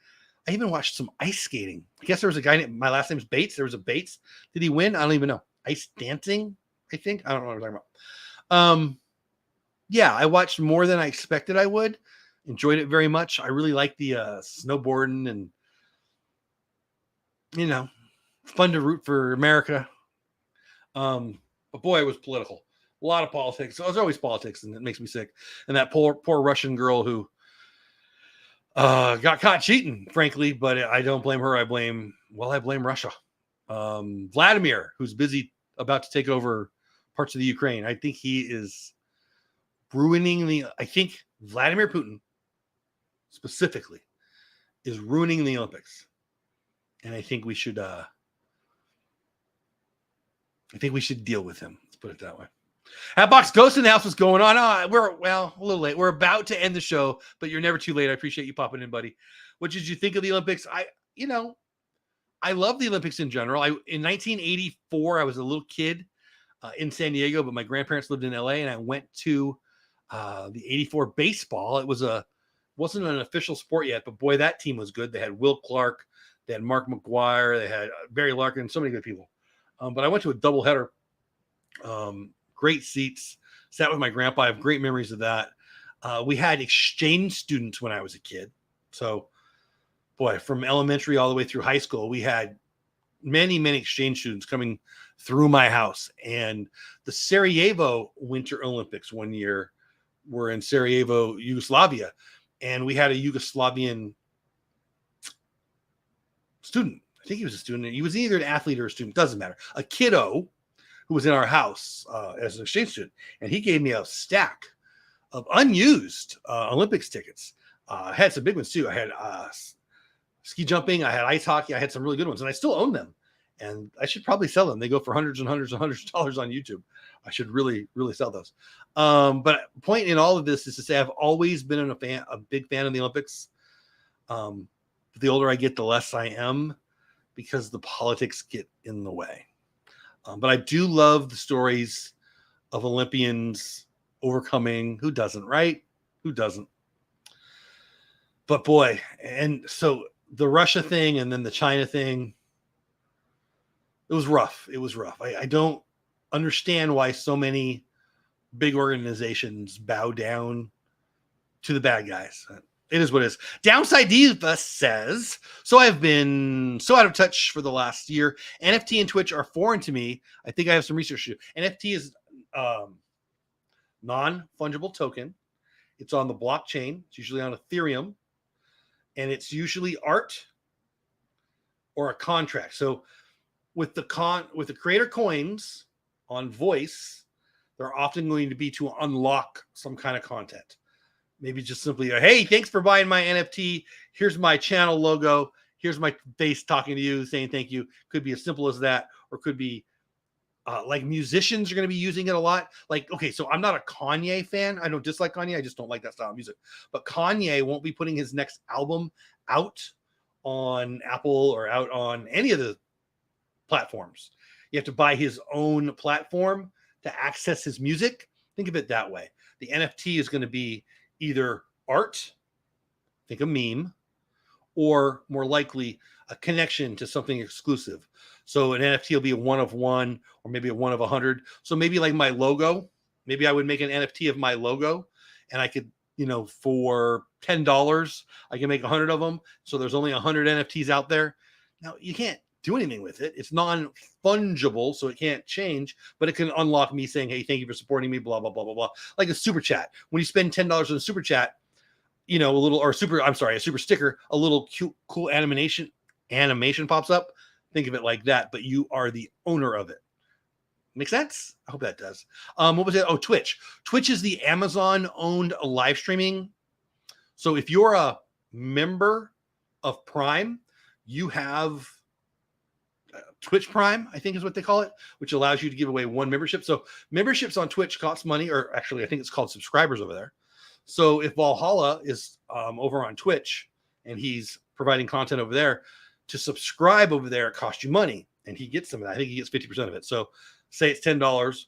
A: I even watched some ice skating. I guess there was a guy named, my last name's Bates. There was a Bates. Did he win? I don't even know. Ice dancing, I think. I don't know what I'm talking about. Yeah, I watched more than I expected I would. Enjoyed it very much. I really like the snowboarding and, fun to root for America. But boy, it was political. A lot of politics. So there's always politics, and it makes me sick. And that poor Russian girl who got caught cheating, frankly, but I don't blame her. I blame Russia. Vladimir, who's busy about to take over parts of the Ukraine. I think he is ruining I think Vladimir Putin specifically is ruining the Olympics. And I think we should deal with him. Let's put it that way. Hatbox Ghost in the house. What's going on? We're a little late. We're about to end the show, but you're never too late. I appreciate you popping in, buddy. What did you think of the Olympics? I love the Olympics in general. In 1984, I was a little kid in San Diego, but my grandparents lived in LA, and I went to the 84 baseball. It wasn't an official sport yet, but boy, that team was good. They had Will Clark, they had Mark McGuire, they had Barry Larkin, so many good people. But I went to a doubleheader. Great seats. Sat with my grandpa. I have great memories of that. We had exchange students when I was a kid. So, boy, from elementary all the way through high school, we had many, many exchange students coming through my house. And the Sarajevo Winter Olympics one year were in Sarajevo, Yugoslavia. And we had a Yugoslavian student. I think he was a student. He was either an athlete or a student. Doesn't matter. A kiddo who was in our house as an exchange student. And he gave me a stack of unused Olympics tickets. I had some big ones too. I had ski jumping. I had ice hockey. I had some really good ones. And I still own them. And I should probably sell them. They go for hundreds and hundreds and hundreds of dollars on YouTube. I should really, really sell those. But point in all of this is to say I've always been a big fan of the Olympics. The older I get, the less I am, because the politics get in the way. But I do love the stories of Olympians overcoming. Who doesn't, right? Who doesn't? But boy, and so the Russia thing and then the China thing, it was rough. It was rough. I don't understand why so many big organizations bow down to the bad guys. It is what it is. Downside Diva says, so I've been so out of touch for the last year. NFT and Twitch are foreign to me. I think I have some research to do. NFT is non-fungible token. It's on the blockchain. It's usually on Ethereum. And it's usually art or a contract. So with the creator coins on Voice, they're often going to be to unlock some kind of content. Maybe just simply, hey, thanks for buying my NFT. Here's my channel logo. Here's my face talking to you, saying thank you. Could be as simple as that, or could be like musicians are going to be using it a lot. Like, okay, so I'm not a Kanye fan. I don't dislike Kanye. I just don't like that style of music. But Kanye won't be putting his next album out on Apple or out on any of the platforms. You have to buy his own platform to access his music. Think of it that way. The NFT is going to be either art, think a meme, or more likely a connection to something exclusive. So an NFT will be a one of one, or maybe a one of 100. So maybe like my logo, maybe I would make an NFT of my logo, and I could, for $10, I can make 100 of them. So there's only 100 NFTs out there. Now you can't do anything with it. It's non-fungible, so it can't change, but it can unlock me saying, hey, thank you for supporting me, blah, blah, blah, blah, blah. Like a super chat. When you spend $10 on a super chat, a super sticker, a little cute, cool animation pops up. Think of it like that, but you are the owner of it. Make sense? I hope that does. What was it? Oh, Twitch. Twitch is the Amazon-owned live streaming. So if you're a member of Prime, you have Twitch Prime, I think is what they call it, which allows you to give away one membership. So memberships on Twitch cost money, or actually I think it's called subscribers over there. So if Valhalla is over on Twitch and he's providing content over there, to subscribe over there, it costs you money, and he gets some of that. I think he gets 50% of it. So say it's $10,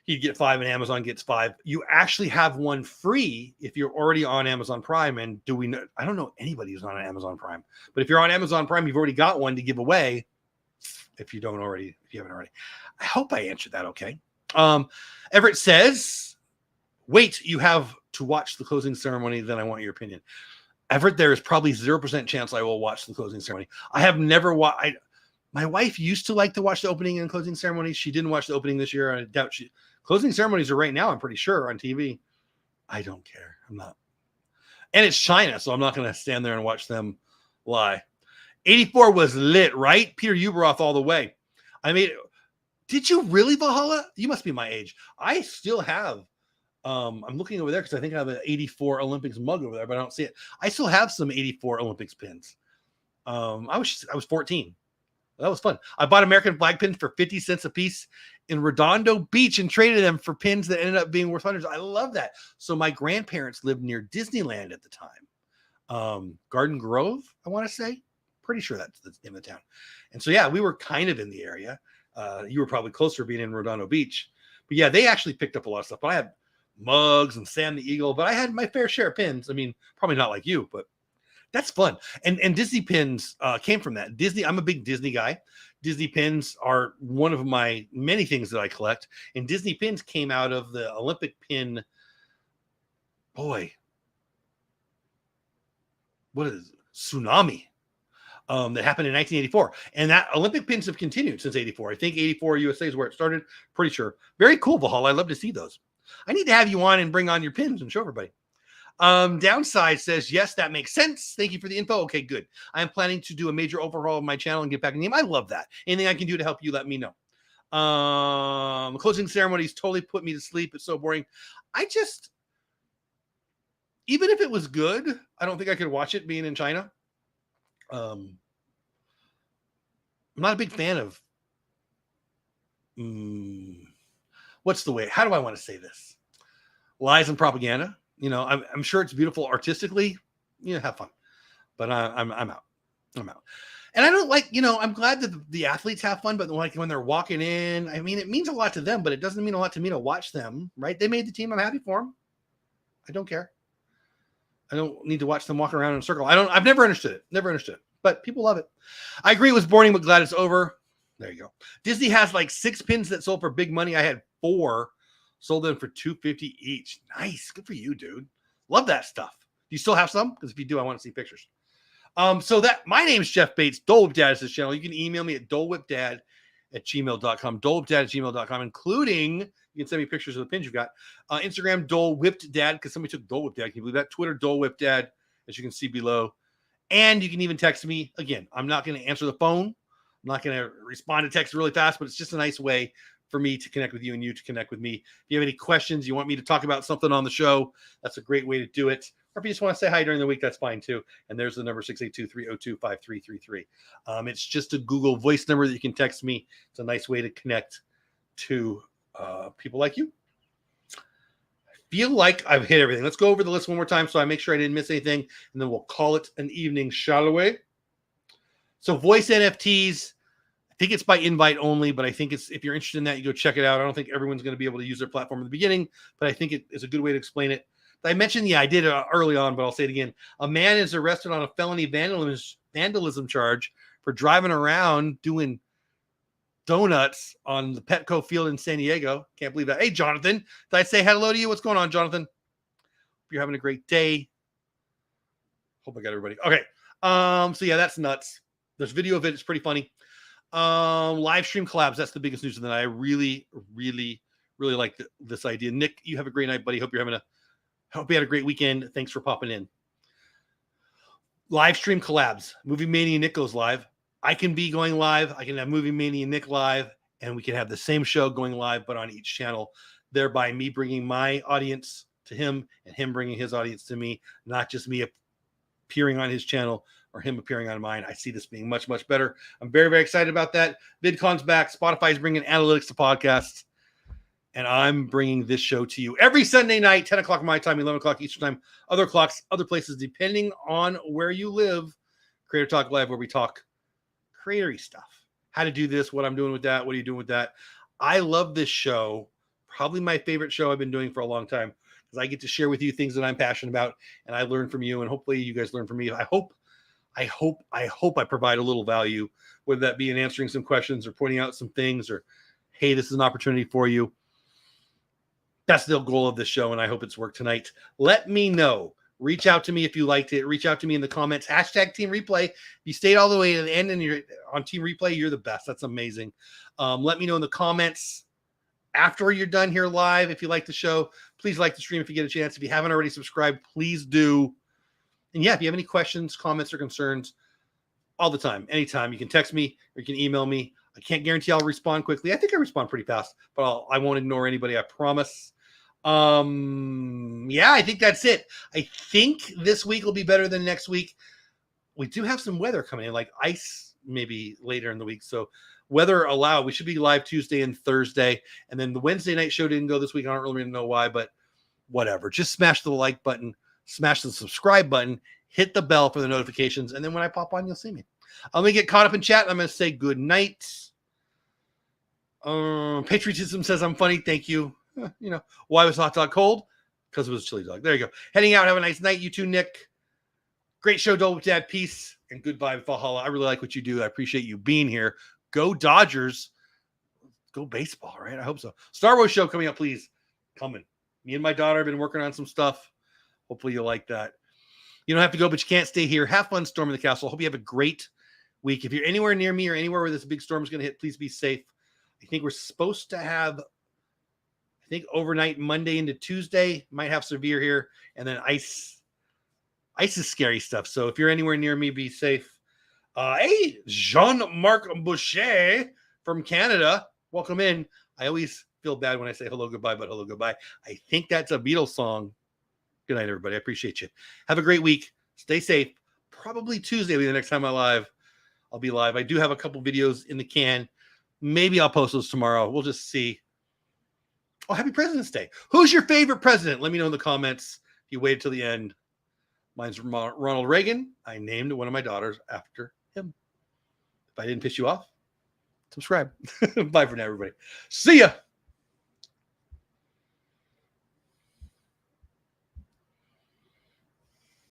A: he'd get 5 and Amazon gets 5. You actually have one free if you're already on Amazon Prime. And I don't know anybody who's on Amazon Prime, but if you're on Amazon Prime, you've already got one to give away. If you haven't already. I hope I answered that okay. Everett says, wait, you have to watch the closing ceremony, then I want your opinion. Everett, there is probably 0% chance I will watch the closing ceremony. I have never watched. My wife used to like to watch the opening and closing ceremonies. She didn't watch the opening this year. I doubt closing ceremonies are right now, I'm pretty sure, on TV. I don't care. I'm not. And it's China, so I'm not going to stand there and watch them lie. 84 was lit, right? Peter Uberoth all the way. Did you really, Valhalla? You must be my age. I still have, I'm looking over there because I think I have an 84 Olympics mug over there, but I don't see it. I still have some 84 Olympics pins. I was 14. That was fun. I bought American flag pins for 50 cents a piece in Redondo Beach and traded them for pins that ended up being worth hundreds. I love that. So my grandparents lived near Disneyland at the time. Garden Grove, I want to say. Pretty sure that's the name of the town. And so, yeah, we were kind of in the area. You were probably closer being in Redondo Beach. But, yeah, they actually picked up a lot of stuff. But I had mugs and Sam the Eagle. But I had my fair share of pins. I mean, probably not like you, but that's fun. And Disney pins came from that. I'm a big Disney guy. Disney pins are one of my many things that I collect. And Disney pins came out of the Olympic pin. Boy. What is it? Tsunami. That happened in 1984. And that Olympic pins have continued since 84. I think 84 USA is where it started. Pretty sure. Very cool, Valhalla. I'd love to see those. I need to have you on and bring on your pins and show everybody. Downside says, yes, that makes sense. Thank you for the info. Okay, good. I am planning to do a major overhaul of my channel and get back in the game. I love that. Anything I can do to help you, let me know. Closing ceremonies totally put me to sleep. It's so boring. Even if it was good, I don't think I could watch it being in China. I'm not a big fan of how do I want to say this? Lies and propaganda. I'm sure it's beautiful artistically. Have fun. But I'm out. And I don't like, I'm glad that the athletes have fun, but like when they're walking in, I mean, it means a lot to them, but it doesn't mean a lot to me to watch them, right? They made the team. I'm happy for them. I don't care. I don't need to watch them walk around in a circle. I've never understood it. But people love it. I agree it was boring, but glad it's over. There you go. Disney has like 6 pins that sold for big money. I had 4, sold them for $250 each. Nice. Good for you, dude. Love that stuff. you still have some? Because if you do, I want to see pictures. So that my name's Jeff Bates. Dole Whip Dad is this channel. You can email me at dolewhipdad@gmail.com. Dolewhipdad@gmail.com, including you can send me pictures of the pins you've got. Instagram Dole Whipped Dad, because somebody took Dole Whip Dad. Can you believe that? Twitter Dole Whip Dad, as you can see below. And you can even text me. Again, I'm not going to answer the phone. I'm not going to respond to text really fast, but it's just a nice way for me to connect with you and you to connect with me. If you have any questions, you want me to talk about something on the show, that's a great way to do it. Or if you just want to say hi during the week, that's fine too. And there's the number 682-302-5333. It's just a Google Voice number that you can text me. It's a nice way to connect to people like you. I feel like I've hit everything. Let's go over the list one more time so I make sure I didn't miss anything, and then we'll call it an evening, shall we? So voice NFTs, I think it's by invite only, but I think it's, if you're interested in that, you go check it out. I don't think everyone's going to be able to use their platform in the beginning, but I think it is a good way to explain it. I mentioned, I did it early on, but I'll say it again. A man is arrested on a felony vandalism charge for driving around doing donuts on the Petco field in San Diego. Can't believe that. Hey, Jonathan, did I say hello to you? What's going on, Jonathan? Hope you're having a great day. Hope I got everybody. Okay. So yeah, that's nuts. There's video of it. It's pretty funny. Live stream collabs. That's the biggest news of the night. I really, really, really like this idea. Nick, you have a great night, buddy. Hope you had a great weekend. Thanks for popping in. Live stream collabs. Movie Mania Nick goes live. I can be going live. I can have Movie Mania Nick live, and we can have the same show going live, but on each channel, thereby me bringing my audience to him and him bringing his audience to me, not just me appearing on his channel or him appearing on mine. I see this being much, much better. I'm very, very excited about that. VidCon's back. Spotify's bringing analytics to podcasts. And I'm bringing this show to you every Sunday night, 10 o'clock my time, 11 o'clock Eastern time, other clocks, other places, depending on where you live. Creator Talk Live, where we talk creatory stuff. How to do this, what I'm doing with that, what are you doing with that. I love this show. Probably my favorite show I've been doing for a long time, because I get to share with you things that I'm passionate about, and I learn from you, and hopefully you guys learn from me. I hope I provide a little value, whether that be in answering some questions or pointing out some things, or, hey, this is an opportunity for you. That's the goal of this show, and I hope it's worked tonight. Let me know. Reach out to me if you liked it. Reach out to me in the comments. Hashtag Team Replay. If you stayed all the way to the end and you're on Team Replay, you're the best. That's amazing. Let me know in the comments after you're done here live. If you like the show, please like the stream if you get a chance. If you haven't already subscribed, please do. And yeah, if you have any questions, comments, or concerns, all the time, anytime, you can text me or you can email me. I can't guarantee I'll respond quickly. I think I respond pretty fast, but I won't ignore anybody. I promise. Yeah, I think that's it. I think this week will be better than next week. We do have some weather coming in, like ice maybe later in the week. So weather allowed, we should be live Tuesday and Thursday. And then the Wednesday night show didn't go this week. I don't really know why, but whatever. Just smash the like button, smash the subscribe button, hit the bell for the notifications. And then when I pop on, you'll see me. I'm going to get caught up in chat. I'm going to say good night. Patriotism says I'm funny. Thank you. You know, why was hot dog cold? Because it was chili dog. There you go. Heading out. Have a nice night. You too, Nick. Great show, Dole Whip Dad. Peace and goodbye, Valhalla. I really like what you do. I appreciate you being here. Go Dodgers. Go baseball, right? I hope so. Star Wars show coming up, please. Coming. Me and my daughter have been working on some stuff. Hopefully you'll like that. You don't have to go, but you can't stay here. Have fun storming the castle. Hope you have a great week. If you're anywhere near me or anywhere where this big storm is going to hit, please be safe. I think we're supposed to have, overnight Monday into Tuesday. Might have severe here. And then ice. Ice is scary stuff. So if you're anywhere near me, be safe. Hey, Jean-Marc Boucher from Canada. Welcome in. I always feel bad when I say hello, goodbye, but hello, goodbye. I think that's a Beatles song. Good night, everybody. I appreciate you. Have a great week. Stay safe. Probably Tuesday will be the next time I'll be live. I do have a couple videos in the can. Maybe I'll post those tomorrow. We'll just see. Oh, happy President's Day. Who's your favorite president? Let me know in the comments. If you waited till the end. Mine's Ronald Reagan. I named one of my daughters after him. If I didn't piss you off, subscribe. Bye for now, everybody. See ya.